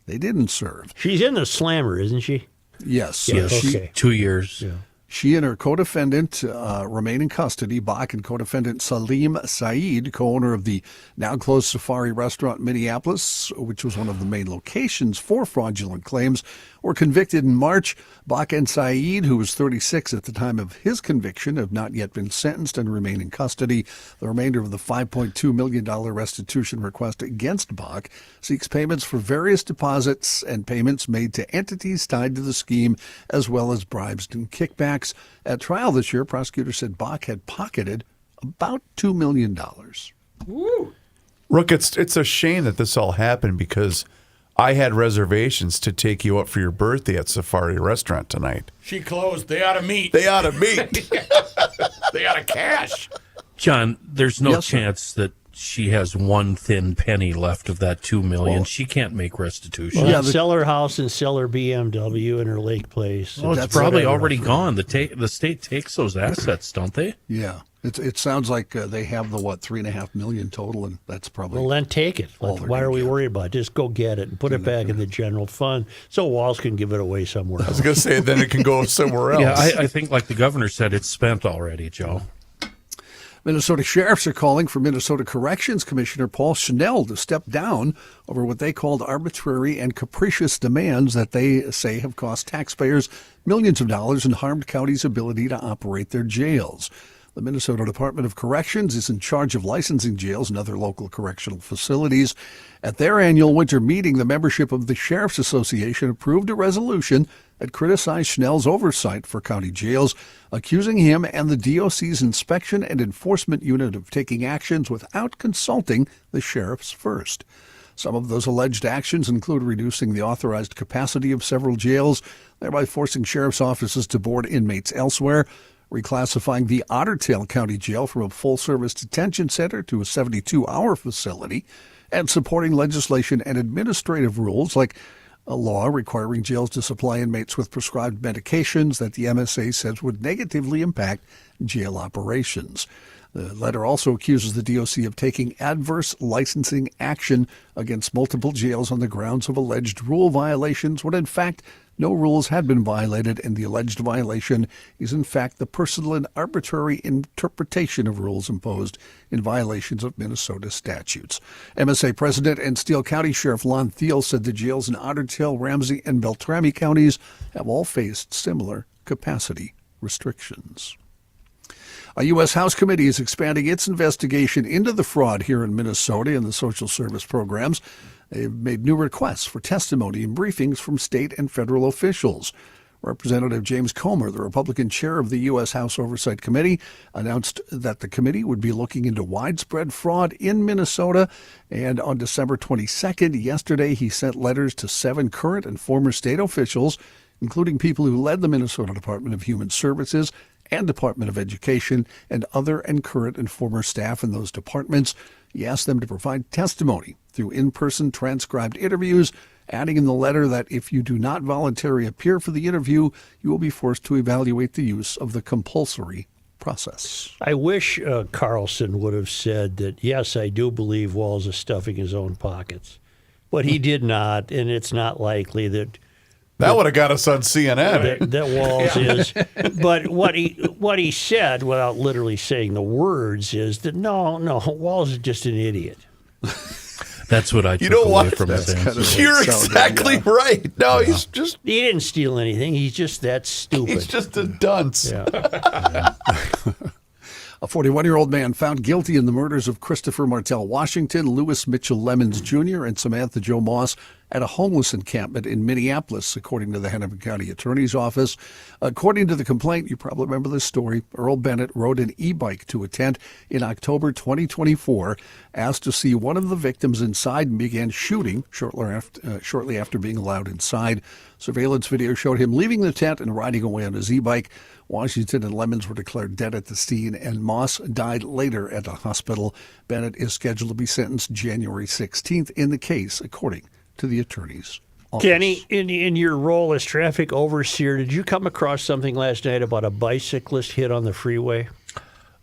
they didn't serve. She's in the slammer, isn't she? Yes. Yes. Okay. 2 years. Yeah. She and her co-defendant remain in custody. Bach and co-defendant Salim Saeed, co-owner of the now-closed Safari restaurant in Minneapolis, which was one of the main locations for fraudulent claims, were convicted in March. Bach and Saeed, who was 36 at the time of his conviction, have not yet been sentenced and remain in custody. The remainder of the $5.2 million restitution request against Bach seeks payments for various deposits and payments made to entities tied to the scheme, as well as bribes and kickbacks. At trial this year, prosecutors said Bach had pocketed about $2 million. Rook, it's a shame that this all happened because I had reservations to take you up for your birthday at Safari Restaurant tonight. She closed. They ought to meet. They ought to meet. They ought to cash. John, there's no Yes, sir. chance that she has one thin penny left of that $2 million. Well- She can't make restitution. Well, Yeah, sell her house and sell her BMW and her lake place. Well, it's That's probably whatever. already gone. The state takes those assets, don't they? Yeah. It sounds like they have the, $3.5 million total, and that's probably... Well, then take it. All they're Why are gonna we get. worried about it? Just go get it and put it back in the general fund so Walz can give it away somewhere I was else. going to say, then it can go somewhere else. Yeah, I think, like the governor said, it's spent already, Joe. Minnesota sheriffs are calling for Minnesota Corrections Commissioner Paul Schnell to step down over what they called arbitrary and capricious demands that they say have cost taxpayers millions of dollars and harmed counties' ability to operate their jails. The Minnesota Department of Corrections is in charge of licensing jails and other local correctional facilities. At their annual winter meeting, the membership of the Sheriff's Association approved a resolution that criticized Schnell's oversight for county jails, accusing him and the DOC's inspection and enforcement unit of taking actions without consulting the sheriffs first. Some of those alleged actions include reducing the authorized capacity of several jails, thereby forcing sheriff's offices to board inmates elsewhere, reclassifying the Otter Tail County Jail from a full-service detention center to a 72-hour facility, and supporting legislation and administrative rules like a law requiring jails to supply inmates with prescribed medications that the MSA says would negatively impact jail operations. The letter also accuses the DOC of taking adverse licensing action against multiple jails on the grounds of alleged rule violations, when in fact no rules had been violated, and the alleged violation is in fact the personal and arbitrary interpretation of rules imposed in violations of Minnesota statutes. MSA President and Steele County Sheriff Lon Thiel said the jails in Otter Tail, Ramsey, and Beltrami counties have all faced similar capacity restrictions. A U.S. House committee is expanding its investigation into the fraud here in Minnesota in the social service programs. They've made new requests for testimony and briefings from state and federal officials. Representative James Comer, the Republican chair of the U.S. House Oversight Committee, announced that the committee would be looking into widespread fraud in Minnesota. And on December 22nd, yesterday, he sent letters to 7 current and former state officials, including people who led the Minnesota Department of Human Services and Department of Education, and other and current and former staff in those departments. He asked them to provide testimony through in-person transcribed interviews, adding in the letter that if you do not voluntarily appear for the interview, you will be forced to evaluate the use of the compulsory process. I wish Carlson would have said that, yes, I do believe Walz is stuffing his own pockets. But he did not, and it's not likely that would have got us on CNN. that Walz is. But what he said, without literally saying the words, is that no, Walz is just an idiot. That's what I took You know away what? from his That's answer. kind of- You're Sounded, exactly yeah. right. No, he's He didn't steal anything. He's just that stupid. just a dunce. Yeah. A 41-year-old man found guilty in the murders of Christopher Martell Washington, Lewis Mitchell Lemons Jr., and Samantha Jo Moss at a homeless encampment in Minneapolis, according to the Hennepin County Attorney's Office. According to the complaint, you probably remember this story, Earl Bennett rode an e-bike to a tent in October 2024, asked to see one of the victims inside, and began shooting shortly after being allowed inside. Surveillance video showed him leaving the tent and riding away on his e-bike. Washington and Lemons were declared dead at the scene, and Moss died later at a hospital. Bennett is scheduled to be sentenced January 16th in the case, according to the attorney's office. Kenny, in your role as traffic overseer, did you come across something last night about a bicyclist hit on the freeway?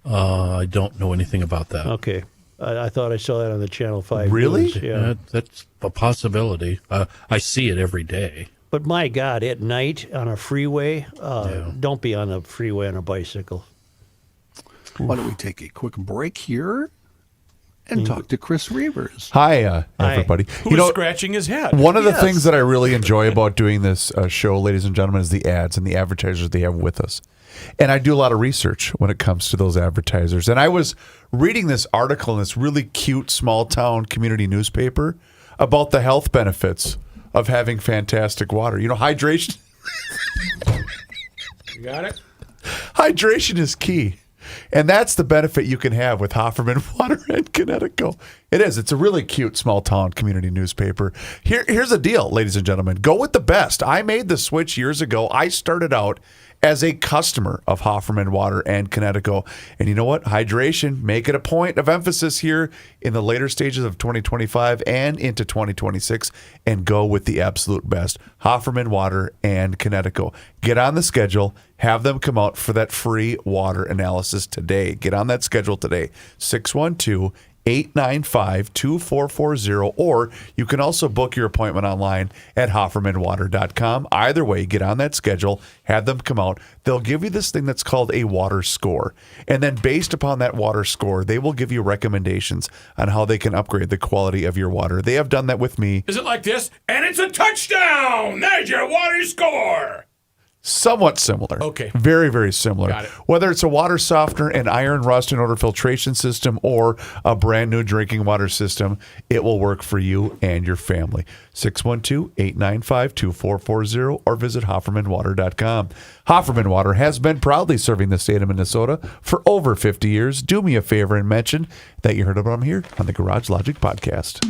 I don't know anything about that. Okay. I thought I saw that on the Channel 5 Really? news, yeah. That's a possibility. I see it every day. But my God, at night on a freeway, don't be on the freeway on a bicycle. Why don't we take a quick break here and talk to Chris Reavers? Hi, everybody. Who's scratching his head? One of the things that I really enjoy about doing this show, ladies and gentlemen, is the ads and the advertisers they have with us. And I do a lot of research when it comes to those advertisers. And I was reading this article in this really cute small town community newspaper about the health benefits of having fantastic water. You know, hydration. You got it? Hydration is key. And that's the benefit you can have with Hofferman Water and Connecticut. It is. It's a really cute small town community newspaper. Here's the deal, ladies and gentlemen. Go with the best. I made the switch years ago. I started out as a customer of Hofferman Water and Connecticut. And you know what? Hydration, make it a point of emphasis here in the later stages of 2025 and into 2026, and go with the absolute best. Hofferman Water and Connecticut. Get on the schedule. Have them come out for that free water analysis today. Get on that schedule today. 612-895-2440, or you can also book your appointment online at HoffermanWater.com. Either way, get on that schedule, have them come out. They'll give you this thing that's called a water score. And then based upon that water score, they will give you recommendations on how they can upgrade the quality of your water. They have done that with me. Is it like this? And it's a touchdown! There's your water score! Somewhat similar. Okay. Very, very similar. Got it. Whether it's a water softener, an iron rust and odor filtration system, or a brand new drinking water system, it will work for you and your family. 612-895-2440 or visit HoffermanWater.com. Hofferman Water has been proudly serving the state of Minnesota for over 50 years. Do me a favor and mention that you heard about them here on the Garage Logic Podcast.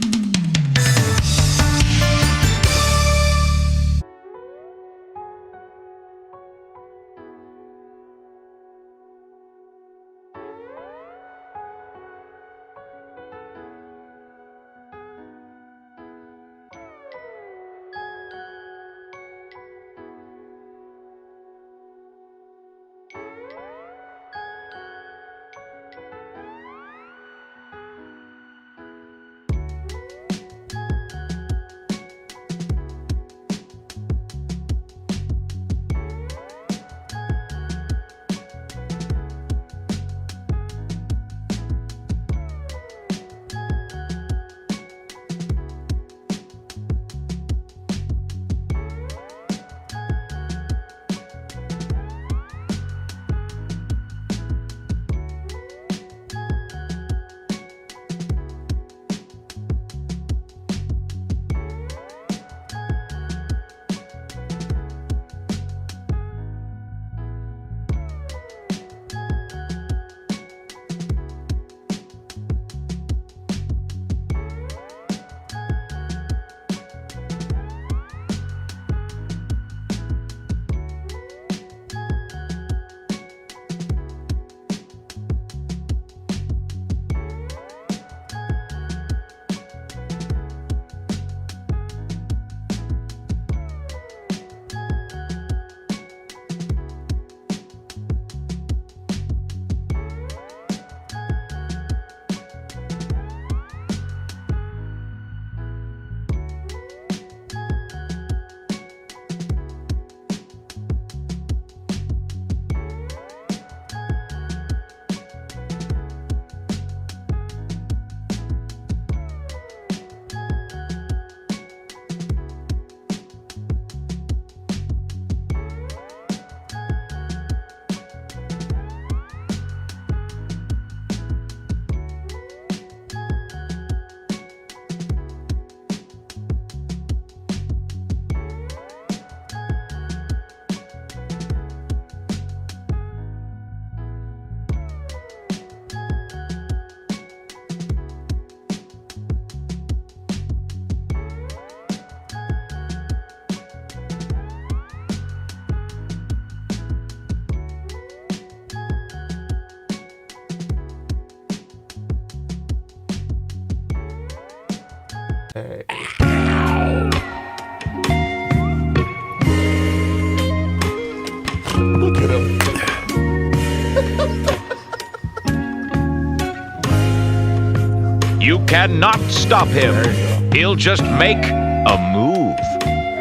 Hey. Look at him. You cannot stop him. He'll just make a move.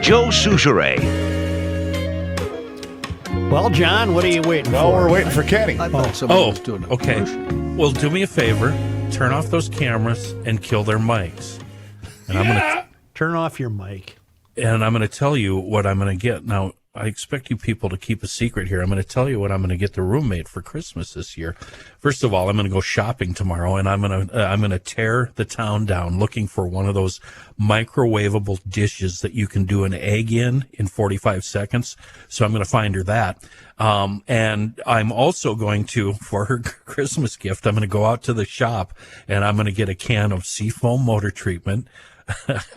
Joe Souchere. Well, John, what are you waiting No, for? we're waiting for Kenny. I thought somebody was doing a okay. commercial. Well, do me a favor. Turn off those cameras and kill their mics. And I'm gonna Turn off your mic. tell you what I'm gonna get. Now, I expect you people to keep a secret here. I'm gonna tell you what I'm gonna get the roommate for Christmas this year. First of all, I'm gonna go shopping tomorrow, and I'm gonna tear the town down looking for one of those microwavable dishes that you can do an egg in 45 seconds. So I'm gonna find her that. And I'm also going to, for her Christmas gift, I'm going to go out to the shop and I'm going to get a can of Seafoam motor treatment,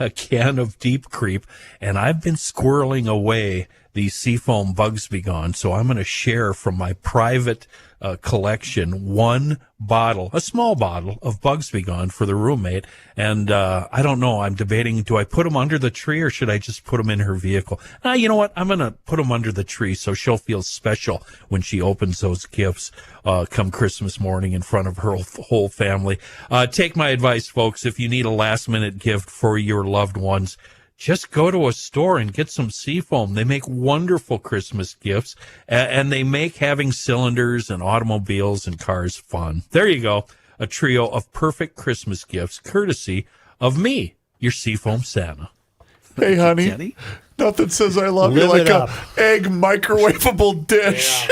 a can of Deep Creep, and I've been squirreling away these Seafoam Bugs Be Gone. So I'm going to share from my private collection one bottle, a small bottle of Bugs Be Gone for the roommate. And I don't know. I'm debating, do I put them under the tree or should I just put them in her vehicle? You know what? I'm going to put them under the tree so she'll feel special when she opens those gifts come Christmas morning in front of her whole family. Take my advice, folks. If you need a last-minute gift for your loved ones, just go to a store and get some Seafoam. They make wonderful Christmas gifts, and they make having cylinders and automobiles and cars fun. There you go. A trio of perfect Christmas gifts, courtesy of me, your Seafoam Santa. Hey, honey. Kenny? Nothing says I love Live you like it a up. egg microwavable dish.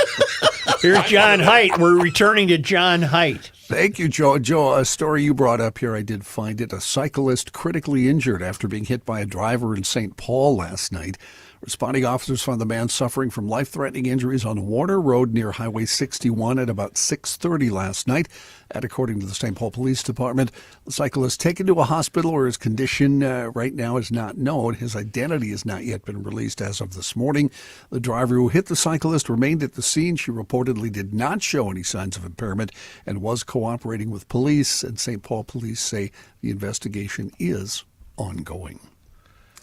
Here's John Heidt. We're returning to John Heidt. Thank you, Joe. Joe, a story you brought up here, I did find it. A cyclist critically injured after being hit by a driver in St. Paul last night. Responding officers found the man suffering from life-threatening injuries on Warner Road near Highway 61 at about 6:30 last night. And according to the St. Paul Police Department, the cyclist taken to a hospital where his condition right now is not known. His identity has not yet been released as of this morning. The driver who hit the cyclist remained at the scene. She reportedly did not show any signs of impairment and was cooperating with police. And St. Paul police say the investigation is ongoing.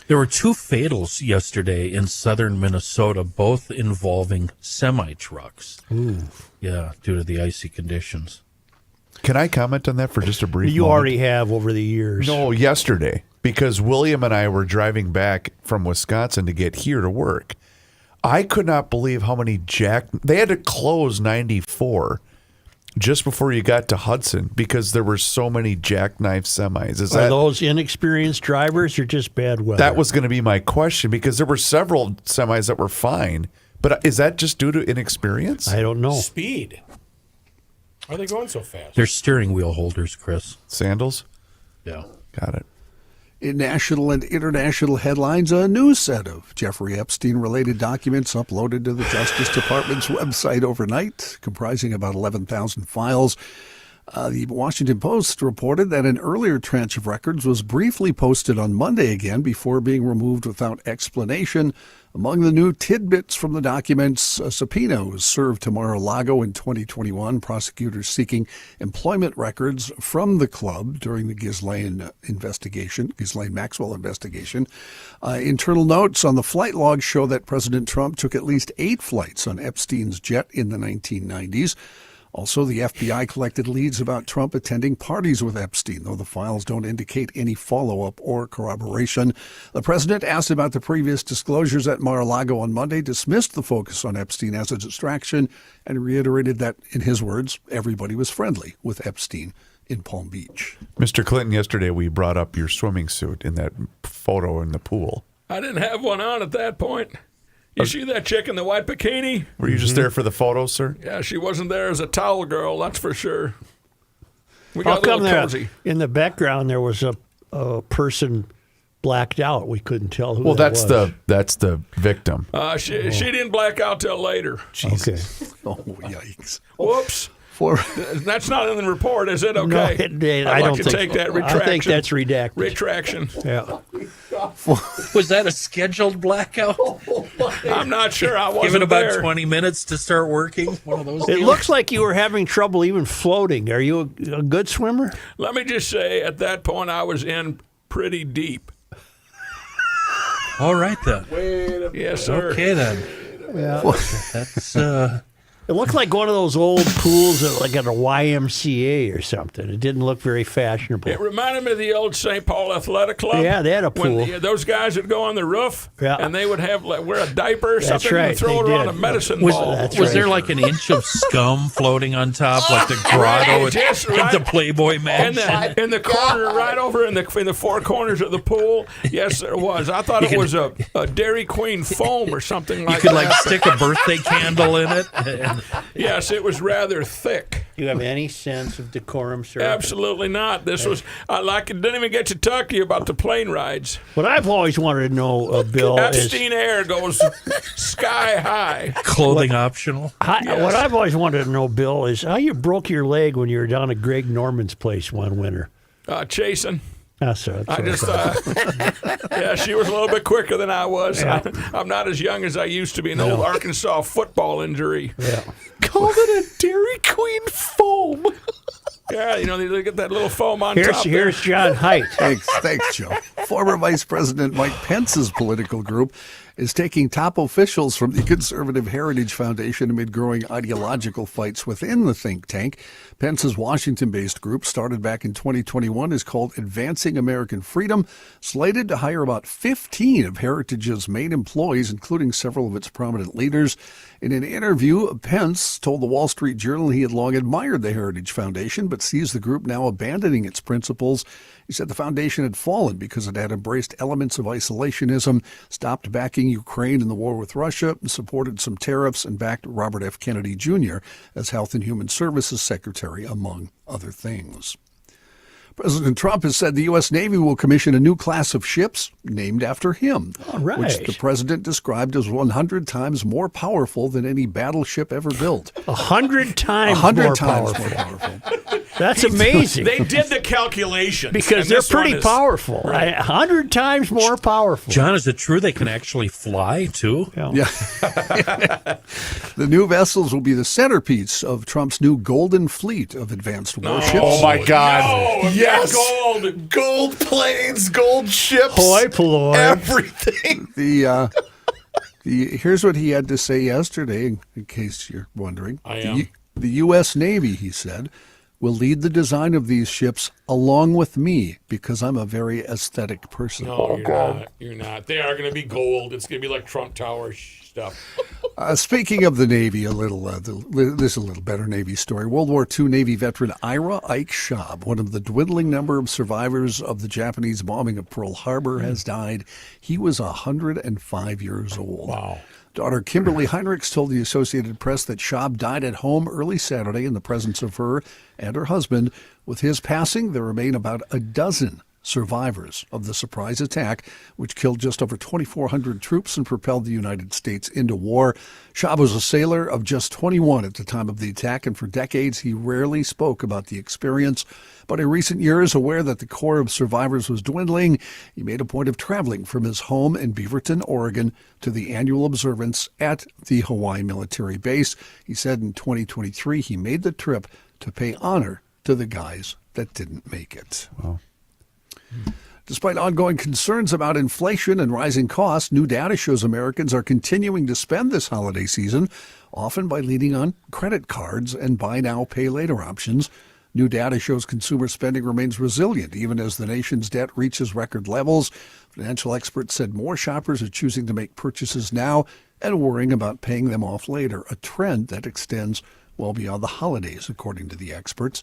There were two fatals yesterday in southern Minnesota, both involving semi-trucks. Ooh. Yeah, due to the icy conditions. Can I comment on that for just a brief You moment? already have over the years. No, yesterday, because William and I were driving back from Wisconsin to get here to work. I could not believe how many they had to close 94 just before you got to Hudson because there were so many jackknife semis. Are those inexperienced drivers or just bad weather? That was going to be my question because there were several semis that were fine. But is that just due to inexperience? I don't know. Speed. Why are they going so fast? They're steering wheel holders, Chris. Sandals? Yeah. Got it. In national and international headlines, a new set of Jeffrey Epstein-related documents uploaded to the Justice Department's website overnight, comprising about 11,000 files. The Washington Post reported that an earlier tranche of records was briefly posted on Monday again before being removed without explanation. Among the new tidbits from the documents, a subpoena was served to Mar-a-Lago in 2021, prosecutors seeking employment records from the club during the Ghislaine Maxwell investigation. Internal notes on the flight log show that President Trump took at least 8 flights on Epstein's jet in the 1990s. Also, the FBI collected leads about Trump attending parties with Epstein, though the files don't indicate any follow-up or corroboration. The president, asked about the previous disclosures at Mar-a-Lago on Monday, dismissed the focus on Epstein as a distraction and reiterated that, in his words, everybody was friendly with Epstein in Palm Beach. Mr. Clinton, yesterday we brought up your swimming suit in that photo in the pool. I didn't have one on at that point. You see that chick in the white bikini? Were you just there for the photos, sir? Yeah, she wasn't there as a towel girl, that's for sure. We How got a come little there, cozy. in the background there was a person blacked out? We couldn't tell who Well, that was. that's the victim. She didn't black out till later. Okay. Oh, yikes. Whoops. That's not in the report, is it? No, Okay. I don't to think take that retraction. I think that's redacted. Retraction. Yeah. Was that a scheduled blackout? I'm not sure. I wasn't Given about there. 20 minutes to start working? One of those It deals? looks like you were having trouble even floating. Are you a good swimmer? Let me just say, at that point, I was in pretty deep. All right, then. Yes, sir. Okay, then. That's It looked like one of those old pools like at a YMCA or something. It didn't look very fashionable. It reminded me of the old St. Paul Athletic Club. Yeah, they had a pool. When those guys would go on the roof, and they would have wear a diaper or That's something right, and throw it they around did. a medicine was ball. there like an inch of scum floating on top, like the grotto Just at right. the Playboy Mansion? In the corner, right over in the four corners of the pool. Yes, there was. I thought it was a Dairy Queen foam or something You like could that. like stick a birthday candle in it. And Yes, it was rather thick. Do you have any sense of decorum, sir? Absolutely not. This was didn't even get to talk to you about the plane rides. What I've always wanted to know, Bill, is Epstein Air goes sky high. clothing optional. what I've always wanted to know, Bill, is how you broke your leg when you were down at Greg Norman's place one winter. Chasing. That's right. I just yeah, she was a little bit quicker than I was. I'm not as young as I used to be. An old Arkansas football injury. Yeah. Called it a Dairy Queen foam. Yeah, they get that little foam on top. Here's John Heidt. Thanks, Joe. Former Vice President Mike Pence's political group is taking top officials from the Conservative Heritage Foundation amid growing ideological fights within the think tank. Pence's Washington-based group, started back in 2021, is called Advancing American Freedom, slated to hire about 15 of Heritage's main employees, including several of its prominent leaders. In an interview, Pence told the Wall Street Journal he had long admired the Heritage Foundation, but sees the group now abandoning its principles. He said the foundation had fallen because it had embraced elements of isolationism, stopped backing Ukraine in the war with Russia, supported some tariffs, and backed Robert F. Kennedy Jr. as Health and Human Services Secretary, among other things. President Trump has said the U.S. Navy will commission a new class of ships named after him, All right. which the president described as 100 times more powerful than any battleship ever built. 100 times 100 more times powerful. more powerful. That's amazing. They did the calculations. because and they're this one pretty is- powerful. Right. 100 times more powerful. John, is it true they can actually fly too? Yeah. The new vessels will be the centerpiece of Trump's new Golden Fleet of advanced warships. Oh my God! No, yes, gold. gold planes, gold ships, Hoi polloi. everything. Here's what he had to say yesterday, in case you're wondering. I am. The U.S. Navy, he said, will lead the design of these ships along with me because I'm a very aesthetic person. No, you're not. You're not. They are going to be gold. It's going to be like Trump Tower stuff. Speaking of the Navy, this is a little better Navy story. World War II Navy veteran Ira Ike Schaub, one of the dwindling number of survivors of the Japanese bombing of Pearl Harbor, has died. He was 105 years old. Wow. Daughter Kimberly Heinrichs told the Associated Press that Schaub died at home early Saturday in the presence of her and her husband. With his passing, there remain about a dozen survivors of the surprise attack, which killed just over 2,400 troops and propelled the United States into war. Schaub was a sailor of just 21 at the time of the attack, and for decades he rarely spoke about the experience. But in recent years, aware that the core of survivors was dwindling, he made a point of traveling from his home in Beaverton, Oregon, to the annual observance at the Hawaii military base. He said in 2023 he made the trip to pay honor to the guys that didn't make it. Wow. Despite ongoing concerns about inflation and rising costs, new data shows Americans are continuing to spend this holiday season, often by leaning on credit cards and buy now, pay later options. New data shows consumer spending remains resilient, even as the nation's debt reaches record levels. Financial experts said more shoppers are choosing to make purchases now and worrying about paying them off later, a trend that extends well beyond the holidays, according to the experts.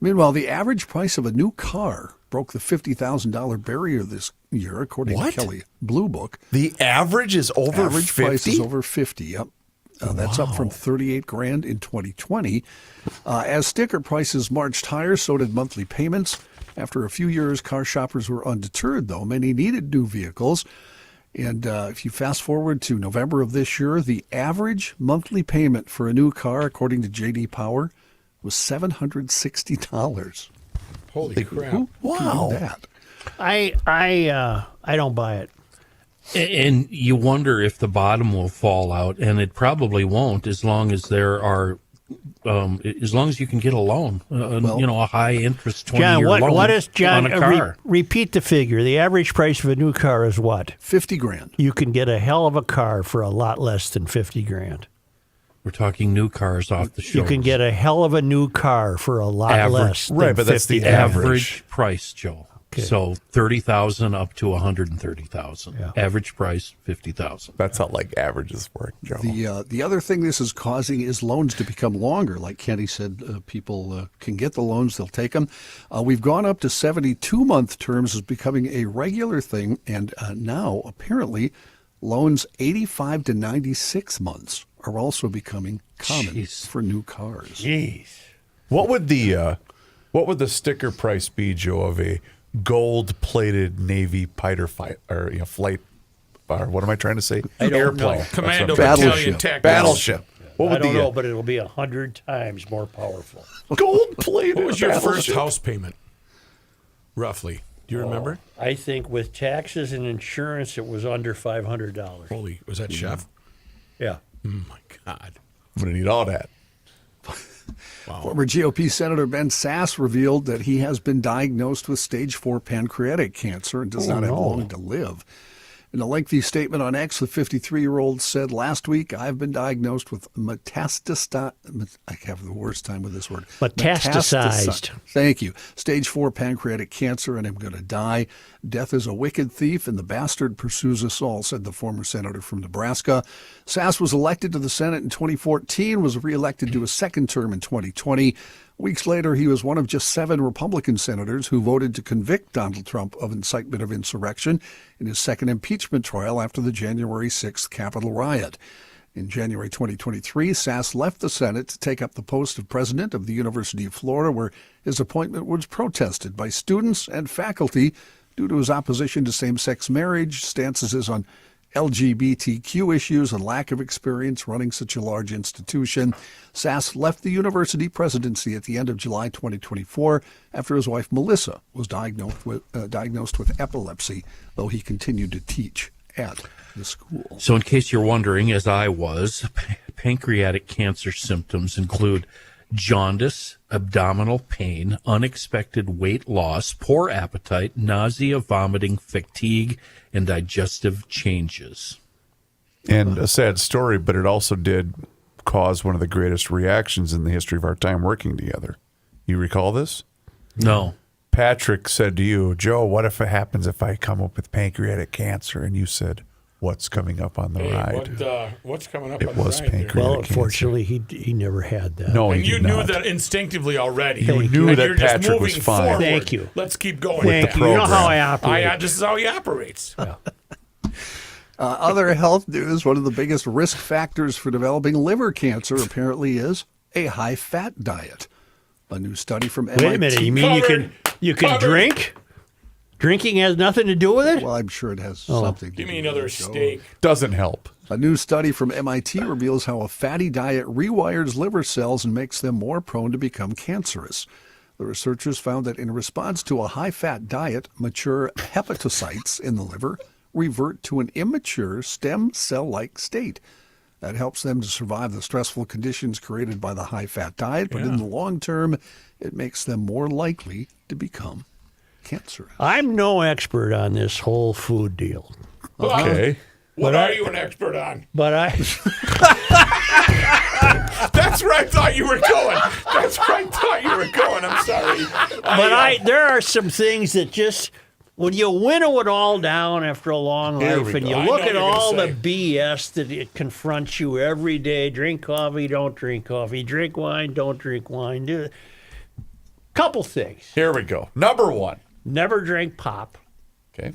Meanwhile, the average price of a new car broke the $50,000 barrier this year, according to Kelley Blue Book. The average is over Average 50? price is over 50, yep. That's up from $38,000 in 2020. As sticker prices marched higher, so did monthly payments. After a few years, car shoppers were undeterred, though. Many needed new vehicles. And if you fast forward to November of this year, the average monthly payment for a new car, according to J.D. Power, was $760. Holy crap. Who can do that? I don't buy it. And you wonder if the bottom will fall out, and it probably won't as long as there are as long as you can get a loan, a high interest 20-year John, loan what is John? on a car. Repeat the figure. The average price of a new car is what? $50,000. You can get a hell of a car for a lot less than $50,000. We're talking new cars off the show. You can get a hell of a new car for a lot less. Right, than but that's the $50,000. average price, Joe. Okay. So 30,000 up to 130,000. Yeah. Average price 50,000. That's how like averages work, Joe. The other thing this is causing is loans to become longer. Like Kenny said, people can get the loans, they'll take them. We've gone up to 72-month terms is becoming a regular thing, and now apparently loans 85 to 96 months are also becoming common for new cars. Jeez. What would the sticker price be, Joe, of a gold-plated Navy flight, or flight, or what am I trying to say? I don't Airplane. know. Commando Battleship. Battalion Tactics. Battleship. What I would don't the know, but it'll be 100 times more powerful. gold-plated? What was your first battleship? house payment? Roughly. Do you remember? I think with taxes and insurance, it was under $500. Holy, was that Chef? Yeah. Oh, my God. I'm going to need all that. Former GOP Senator Ben Sasse revealed that he has been diagnosed with stage 4 pancreatic cancer and does not have long to live. In a lengthy statement on X, the 53-year-old said, "Last week, I've been diagnosed with I have the worst time with this word. Metastasized. Thank you. Stage 4 pancreatic cancer, and I'm going to die. Death is a wicked thief, and the bastard pursues us all," said the former senator from Nebraska. Sasse was elected to the Senate in 2014, was reelected to a second term in 2020. Weeks later, he was one of just 7 Republican senators who voted to convict Donald Trump of incitement of insurrection in his second impeachment trial after the January 6th Capitol riot. In January 2023, Sasse left the Senate to take up the post of president of the University of Florida, where his appointment was protested by students and faculty due to his opposition to same-sex marriage, stances on LGBTQ issues, and lack of experience running such a large institution. Sasse left the university presidency at the end of July 2024 after his wife Melissa was diagnosed with epilepsy, though he continued to teach at the school. So in case you're wondering, as I was, pancreatic cancer symptoms include jaundice, abdominal pain, unexpected weight loss, poor appetite, nausea, vomiting, fatigue, and digestive changes. And a sad story, but it also did cause one of the greatest reactions in the history of our time working together. You recall this? No. Patrick said to you, "Joe, what if it happens if I come up with pancreatic cancer?" And you said, "What's coming up on the ride?" What's coming up It on the was ride there? pancreatic. Well, unfortunately, he never had that. No, And he you did knew not. that instinctively already. You knew And that you're just Patrick was moving fine. forward. Thank you. Let's keep going. Thank you. You know how I operate. This is how he operates. Other health news, one of the biggest risk factors for developing liver cancer apparently is a high-fat diet. A new study from MIT. Wait a minute. You mean you can Covered. drink? Drinking has nothing to do with it? Well, I'm sure it has something to Give do me with another it, Joe. steak. Doesn't help. A new study from MIT reveals how a fatty diet rewires liver cells and makes them more prone to become cancerous. The researchers found that in response to a high-fat diet, mature hepatocytes in the liver revert to an immature stem cell-like state. That helps them to survive the stressful conditions created by the high-fat diet, but in the long term, it makes them more likely to become cancerous. I'm no expert on this whole food deal. Okay. What are you an expert on? But That's where I thought you were going. That's where I thought you were going. I'm sorry. there are some things that just, when you winnow it all down after a long Here life we and go. you I look know at you're gonna all say. the BS that it confronts you every day, drink coffee, don't drink coffee, drink wine, don't drink wine, do it. Couple things. Here we go. Number 1. Never drink pop. Okay.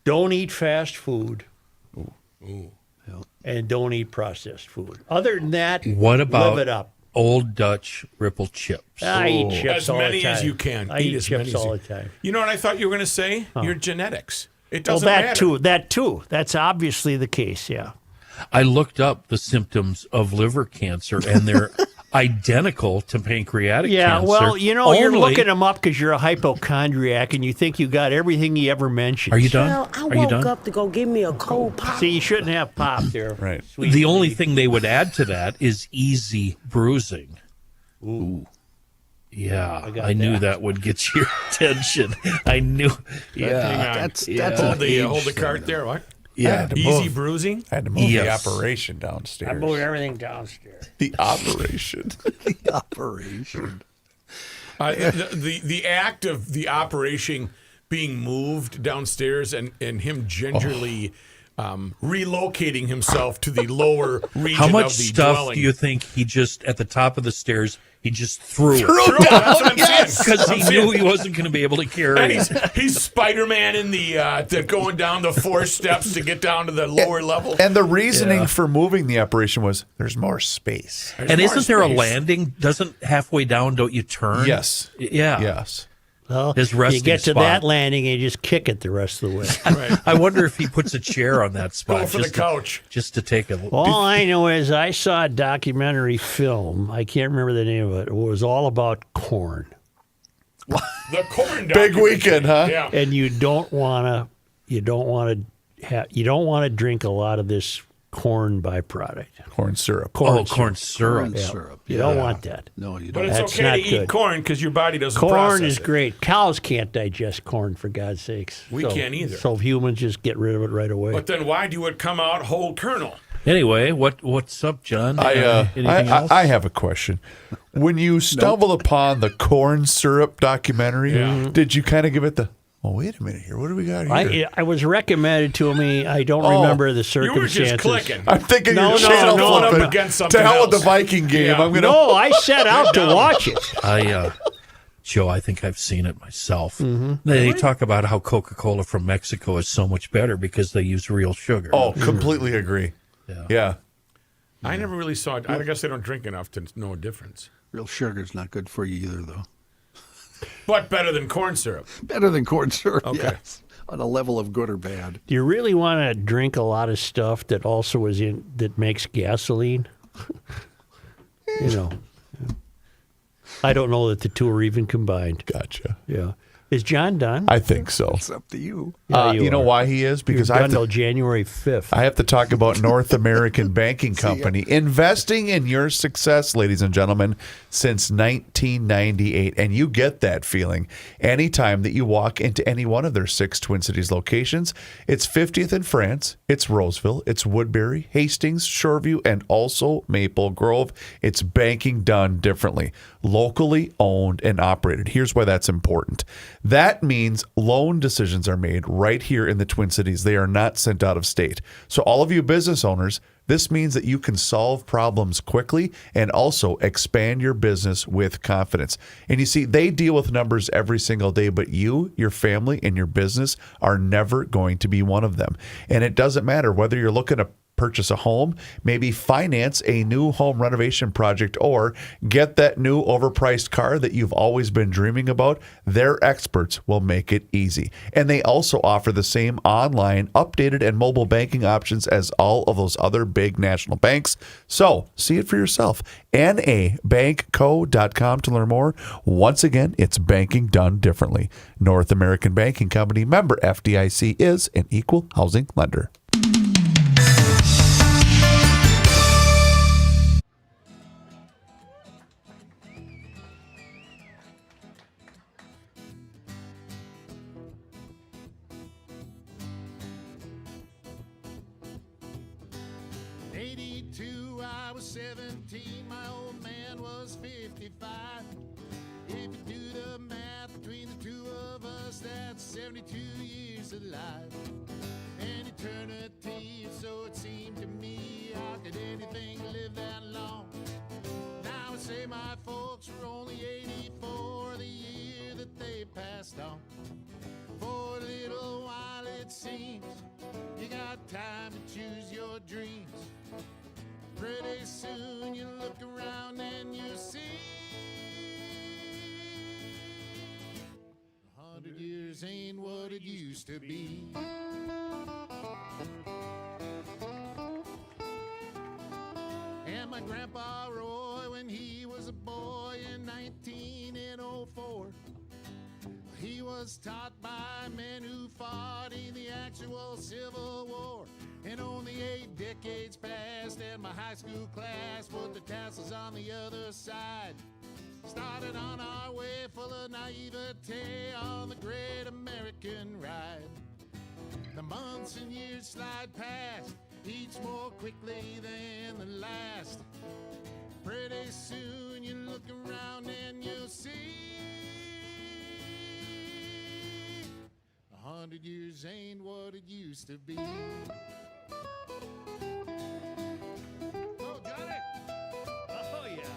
Don't eat fast food. And don't eat processed food. Other than that, What about live it up. Old Dutch ripple chips? I eat chips As all the many time. as you can. I Eat eat as many chips as all you- the time. You know what I thought you were going to say? Your genetics. It Well, doesn't matter. that too. That's obviously the case, yeah. I looked up the symptoms of liver cancer, and they're identical to pancreatic Yeah, cancer. well, you're only- looking him up because you're a hypochondriac and you think you got everything he ever mentioned. Are you done? Well, I Are you woke done? up to go get me a cold pop. See, you shouldn't have pop there. Right. Sweet The only lady. thing they would add to that is easy bruising. Ooh. Yeah, got I knew that. that would get your attention. I knew. Hang Yeah, on. That's Yeah. an Hold the age cart thing, there. What? yeah. Easy bruising. I had to move Yes. the operation I downstairs. moved everything downstairs. The operation. The operation. The act of the operation being moved downstairs and him gingerly relocating himself to the lower region How much of the stuff dwelling. do you think he just at the top of the stairs? He just threw it True, that's what I'm saying. because he knew he wasn't going to be able to carry And it. he's Spider-Man in the going down the 4 steps to get down to the lower level. And the reasoning for moving the operation was there's more space. And isn't there a landing? Doesn't halfway down, don't you turn? Yes. Yeah. Yes. Well, His you resting get to spot. that landing and you just kick it the rest of the way. Right. I wonder if he puts a chair on that spot. Go for the couch. Just to take a All I know is I saw a documentary film. I can't remember the name of it. It was all about corn. The corn Big documentary. weekend, huh? Yeah. And you don't want to drink a lot of this corn byproduct. Corn syrup. corn syrup. Corn syrup. You don't want that. No, you But don't. it's That's okay not to eat good. corn because your body doesn't Corn process is it. great. Cows can't digest corn, for God's sakes. We can't either. So humans just get rid of it right away. But then why do it come out whole kernel? Anyway, what's up, John? Anything else? I have a question. When you stumbled upon the corn syrup documentary, did you kind of give it the, well, wait a minute here. What do we got here? I was recommended to me. I don't Oh, remember the You were circumstances. just clicking. I'm thinking No, you're no, channel no, up flipping. against something To hell with the else. Viking game. Yeah. I'm gonna. No, I set out to watch it. Joe, I think I've seen it myself. They talk about how Coca-Cola from Mexico is so much better because they use real sugar. Oh, completely agree. Yeah. I never really saw it. I guess I don't drink enough to know a difference. Real sugar's not good for you either, though. But better than corn syrup. Better than corn syrup, Okay. yes. On a level of good or bad. Do you really want to drink a lot of stuff that also that makes gasoline? I don't know that the two are even combined. Gotcha. Yeah. Is John done? I think so. It's up to you. Yeah, you know are. why he is? Because You're I done have till to, January 5th. I have to talk about North American Banking Company investing in your success, ladies and gentlemen, since 1998. And you get that feeling anytime that you walk into any one of their 6 Twin Cities locations. It's 50th in France, it's Roseville, it's Woodbury, Hastings, Shoreview, and also Maple Grove. It's banking done differently, locally owned and operated. Here's why that's important. That means loan decisions are made right here in the Twin Cities. They are not sent out of state. So all of you business owners, this means that you can solve problems quickly and also expand your business with confidence. And you see, they deal with numbers every single day, but you, your family, and your business are never going to be one of them. And it doesn't matter whether you're looking to purchase a home, maybe finance a new home renovation project, or get that new overpriced car that you've always been dreaming about. Their experts will make it easy. And they also offer the same online, updated, and mobile banking options as all of those other big national banks. So see it for yourself. nabankco.com to learn more. Once again, it's banking done differently. North American Banking Company, member FDIC, is an equal housing lender. I was 17, my old man was 55. If you do the math between the two of us, that's 72 years alive. An eternity, so it seemed to me. How could anything live that long? Now I say my folks were only 84 the year that they passed on. For a little while it seems you got time to choose your dreams. Pretty soon you look around and you see 100 years ain't what it used to be. And my grandpa Roy, when he 1904. He was taught by men who fought in the actual Civil War. And only 8 decades passed, and my high school class put the tassels on the other side. Started on our way full of naivete on the great American ride. The months and years slide past, each more quickly than the last. Pretty soon you look around and you'll see 100 years ain't what it used to be. Oh, Johnny! Oh, yeah.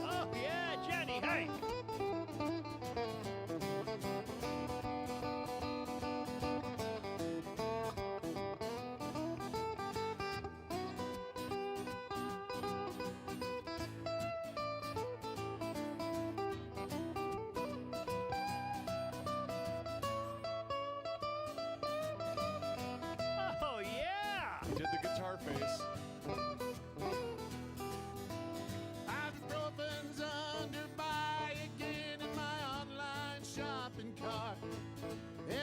Oh, yeah, Johnny Heidt. Oh, yeah. Did the guitar face. Ibuprofen's under buy again in my online shopping cart.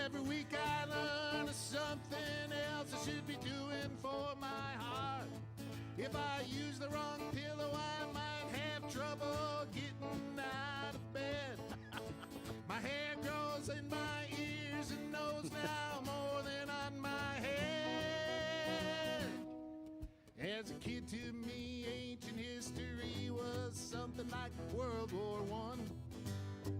Every week I learn of something else I should be doing for my heart. If I use the wrong pillow, I might have trouble getting out of bed. My hair grows in my ears and nose now more than on my head. As a kid, to me, ancient history was something like World War I.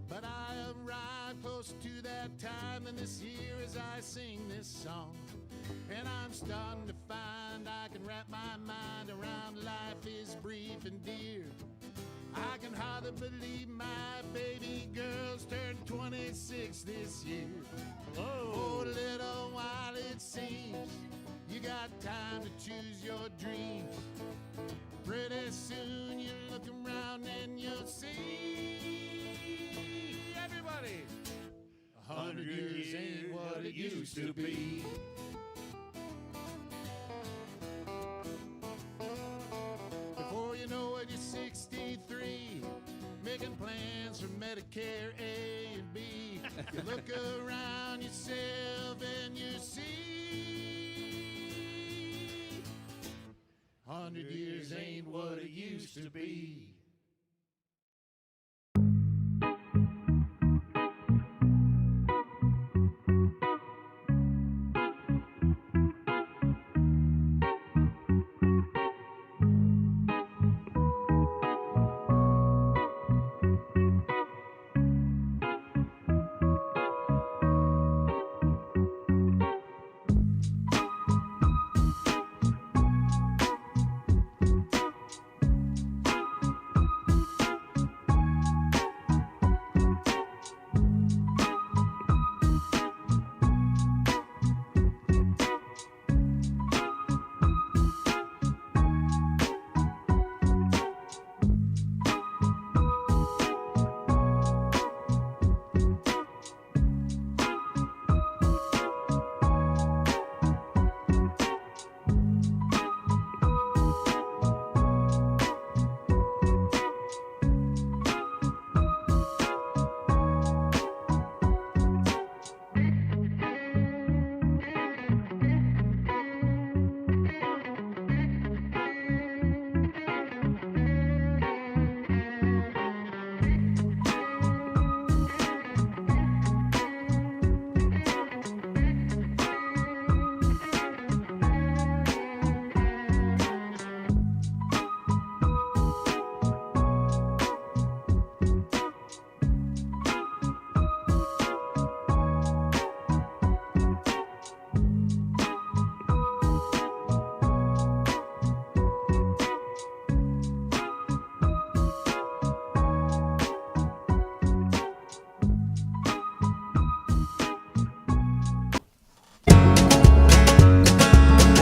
But I arrived closer to that time than this year as I sing this song. And I'm starting to find I can wrap my mind around life is brief and dear. I can hardly believe my baby girl's turned 26 this year. For a little while it seems you got time to choose your dreams. Pretty soon you look around and you'll see everybody. 100 years ain't what it used to be. Before you know it, you're 63, making plans for Medicare A and B. You look around yourself and you see 100 years ain't what it used to be.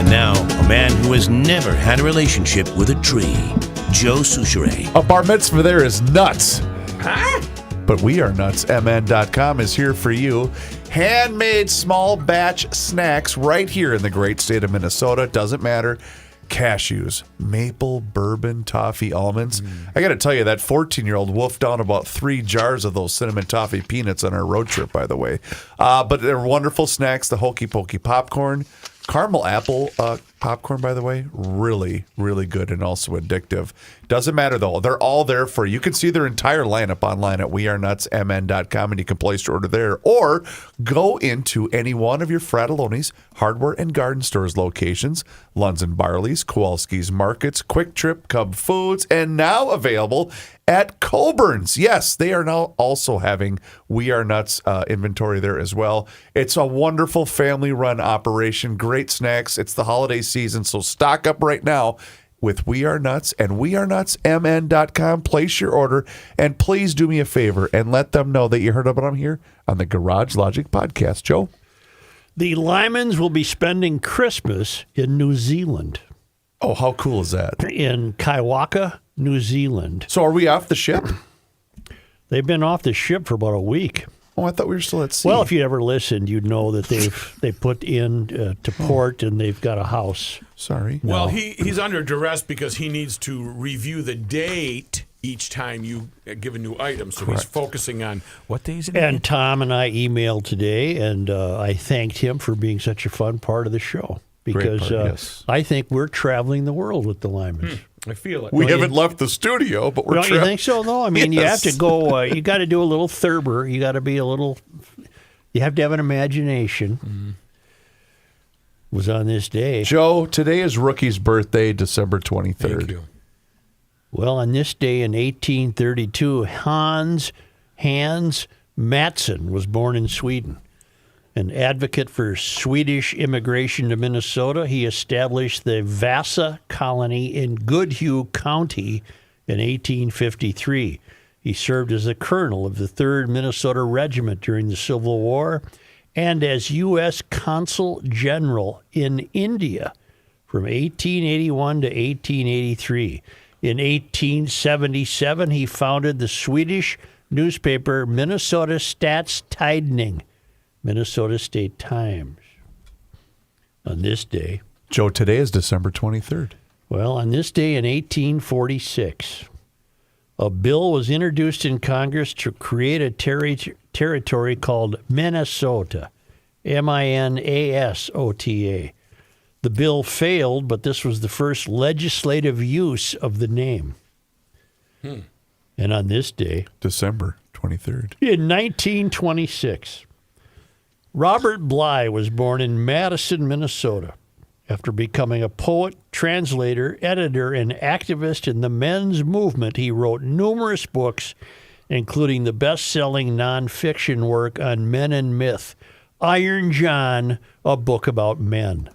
Now, a man who has never had a relationship with a tree, Joe Souchere. A bar mitzvah there is nuts. Huh? But we are nuts. MN.com is here for you. Handmade small batch snacks right here in the great state of Minnesota. Doesn't matter. Cashews, maple, bourbon, toffee, almonds. I got to tell you, that 14-year-old wolfed down about 3 jars of those cinnamon toffee peanuts on our road trip, by the way. But they're wonderful snacks. The Hokey Pokey popcorn. Caramel apple popcorn, by the way, really, really good and also addictive. Doesn't matter, though. They're all there for you. You can see their entire lineup online at wearenutsmn.com, and you can place your order there. Or go into any one of your Fratelloni's Hardware and Garden Stores locations, Lunds and Barley's, Kowalski's Markets, Quick Trip, Cub Foods, and now available at Colburn's. Yes, they are now also having We Are Nuts inventory there as well. It's a wonderful family-run operation. Great snacks. It's the holiday season, so stock up right now with We Are Nuts and wearenutsmn.com. Place your order, and please do me a favor and let them know that you heard about them here on the Garage Logic podcast. Joe? The Lymans will be spending Christmas in New Zealand. Oh, how cool is that? In Kaiwaka, New Zealand. So are we off the ship? They've been off the ship for about a week. Oh, I thought we were still at sea. Well, if you ever listened, you'd know that they put in to port and they've got a house. Sorry. Well, he's under duress because he needs to review the date each time you give a new item. So he's focusing on what days it is. And Tom and I emailed today, and I thanked him for being such a fun part of the show. Because yes. I think we're traveling the world with the Lymans. I feel it. We haven't left the studio, but we're Don't you think so, though? I mean, you have to go, you got to do a little Thurber. You got to be a little, you have to have an imagination. Was on this day. Joe, today is Rookie's birthday, December 23rd. Thank you. Well, on this day in 1832, Hans Mattsson was born in Sweden. An advocate for Swedish immigration to Minnesota, he established the Vasa colony in Goodhue County in 1853. He served as a colonel of the 3rd Minnesota Regiment during the Civil War and as U.S. Consul General in India from 1881 to 1883. In 1877, he founded the Swedish newspaper Minnesota Statstidning, Minnesota State Times. On this day, Joe, today is December 23rd. well, on this day in 1846, a bill was introduced in Congress to create a territory called Minnesota, Minasota. The bill failed, but this was the first legislative use of the name. And on this day, December 23rd. in 1926, Robert Bly was born in Madison, Minnesota. After becoming a poet, translator, editor, and activist in the men's movement, he wrote numerous books, including the best-selling nonfiction work on men and myth, Iron John, a book about men.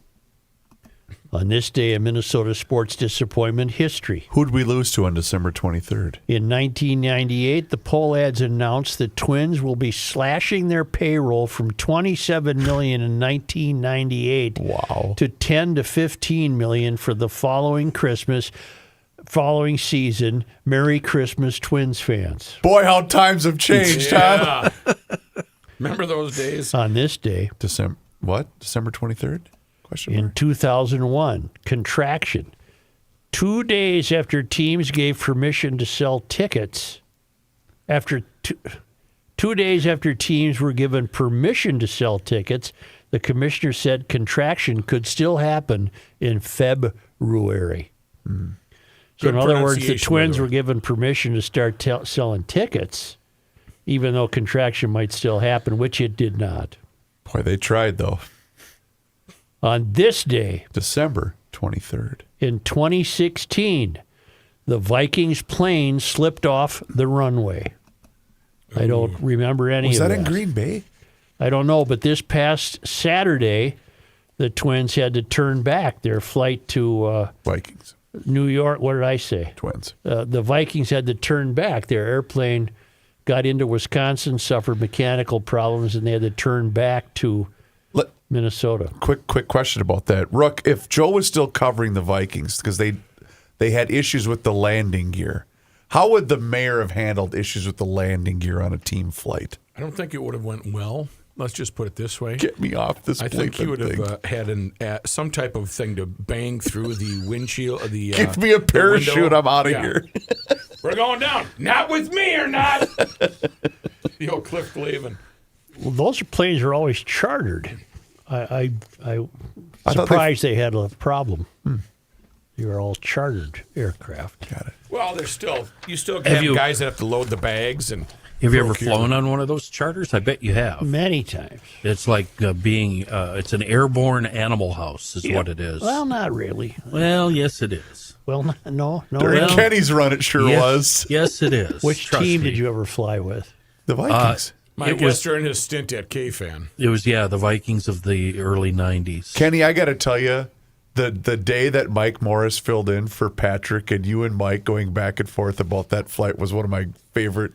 On this day in Minnesota sports disappointment history. Who'd we lose to on December 23rd? In 1998, the poll ads announced that Twins will be slashing their payroll from $27 million in 1998 to $10 to $15 million for the following season. Merry Christmas, Twins fans. Boy, how times have changed, huh? Remember those days? On this day, December 23rd? Question in mark. 2001, contraction. 2 days after teams gave permission to sell tickets, after 2 days after teams were given permission to sell tickets, the commissioner said contraction could still happen in February. So in other words, the Twins were given permission to start selling tickets, even though contraction might still happen, which it did not. Boy, they tried, though. On this day, December 23rd. in 2016, the Vikings plane slipped off the runway. I don't remember any of that. Was that in Green Bay? I don't know, but this past Saturday, the Twins had to turn back their flight to Vikings. New York. What did I say? Twins. The Vikings had to turn back. Their airplane got into Wisconsin, suffered mechanical problems, and they had to turn back to Minnesota. Quick question about that. Rook, if Joe was still covering the Vikings, because they had issues with the landing gear, how would the mayor have handled issues with the landing gear on a team flight? I don't think it would have went well. let's just put it this way. Get me off this. I think he would thing. have had some type of thing to bang through the windshield. Give me a parachute. I'm out of here. We're going down. Not with me or not. The old Cliff Glavin. Well, those planes are always chartered. I thought surprised they had a problem. They were all chartered aircraft. Got it. Well, you still have guys that have to load the bags and. Have you ever flown on one of those charters? I bet you have. Many times. It's like it's an airborne animal house is what it is. Well, not really. Well, yes, it is. Well, no. During Kenny's run, it sure was. Yes, it is. Which Trust team me. did you ever fly with? The Vikings. Mike was during his stint at K-Fan. It was, the Vikings of the early 90s. Kenny, I got to tell you, the day that Mike Morris filled in for Patrick and you and Mike going back and forth about that flight was one of my favorite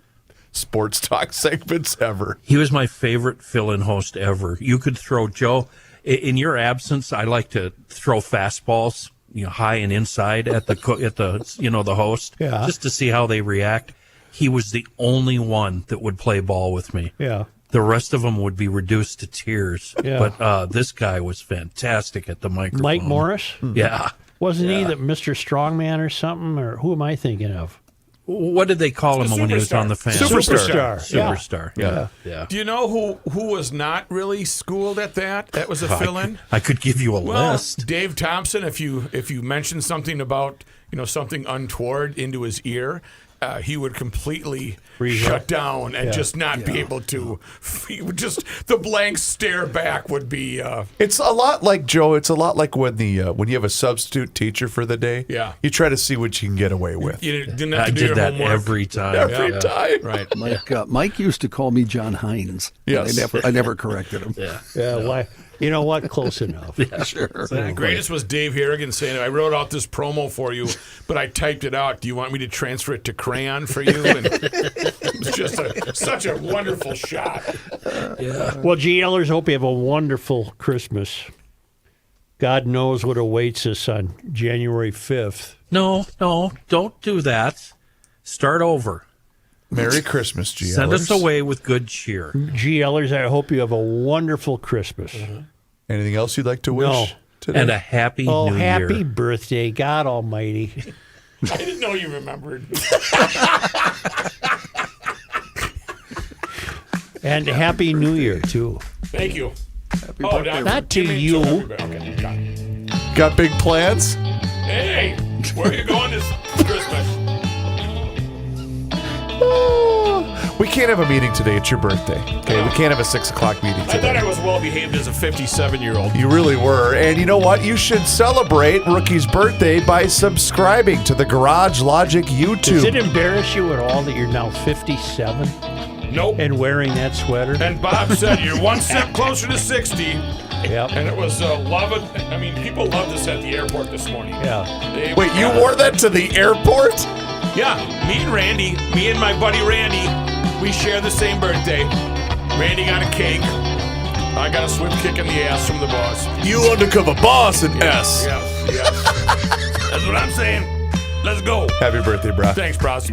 sports talk segments ever. He was my favorite fill-in host ever. You could throw, Joe, in your absence, I like to throw fastballs, high and inside at the the host, just to see how they react. He was the only one that would play ball with me. Yeah. The rest of them would be reduced to tears. Yeah. But this guy was fantastic at the microphone. Mike Morris? Yeah. Wasn't he the Mr. Strongman or something? Or who am I thinking of? What did they call him when he was on the fan? Superstar. Yeah. Do you know who was not really schooled at that? That was a fill-in. I could give you a list. Dave Thompson. If you mentioned something about something untoward into his ear, he would completely shut down and just not be able to. He would just the blank stare back would be. It's a lot like Joe. It's a lot like when when you have a substitute teacher for the day. Yeah. You try to see what you can get away with. You didn't have to I do did your that homework. every time. Every time. Right. Mike used to call me John Hines. Yes. I never corrected him. Yeah. Why? You know what? Close enough. Sure. The greatest was Dave Harrigan saying, "I wrote out this promo for you, but I typed it out. Do you want me to transfer it to crayon for you?" And it was just such a wonderful shot. Well, GLers, hope you have a wonderful Christmas. God knows what awaits us on January 5th. No, don't do that. Start over. Merry Christmas, GLers. Send us away with good cheer. GLers, I hope you have a wonderful Christmas. Anything else you'd like to wish today? And a happy new year. Happy birthday, God Almighty. I didn't know you remembered. And Happy New Year, too. Thank you. Happy birthday. Not to you. Okay, got it. Got big plans? Hey, where are you going this Christmas? We can't have a meeting today. It's your birthday. Okay, we can't have a 6 o'clock meeting I thought today. I was well behaved as a 57-year-old. You really were. And you know what? You should celebrate Rookie's birthday by subscribing to the Garage Logic YouTube. Does it embarrass you at all that you're now 57 Nope. and wearing that sweater? And Bob said you're one step closer to 60. Yep. And it was loving. I mean, people loved us at the airport this morning. Yeah. Wait, you wore that to the airport? Yeah, me and my buddy Randy, we share the same birthday. Randy got a cake. I got a swift kick in the ass from the boss. You undercover boss in S. Yes. That's what I'm saying. Let's go. Happy birthday, bro. Thanks, bros.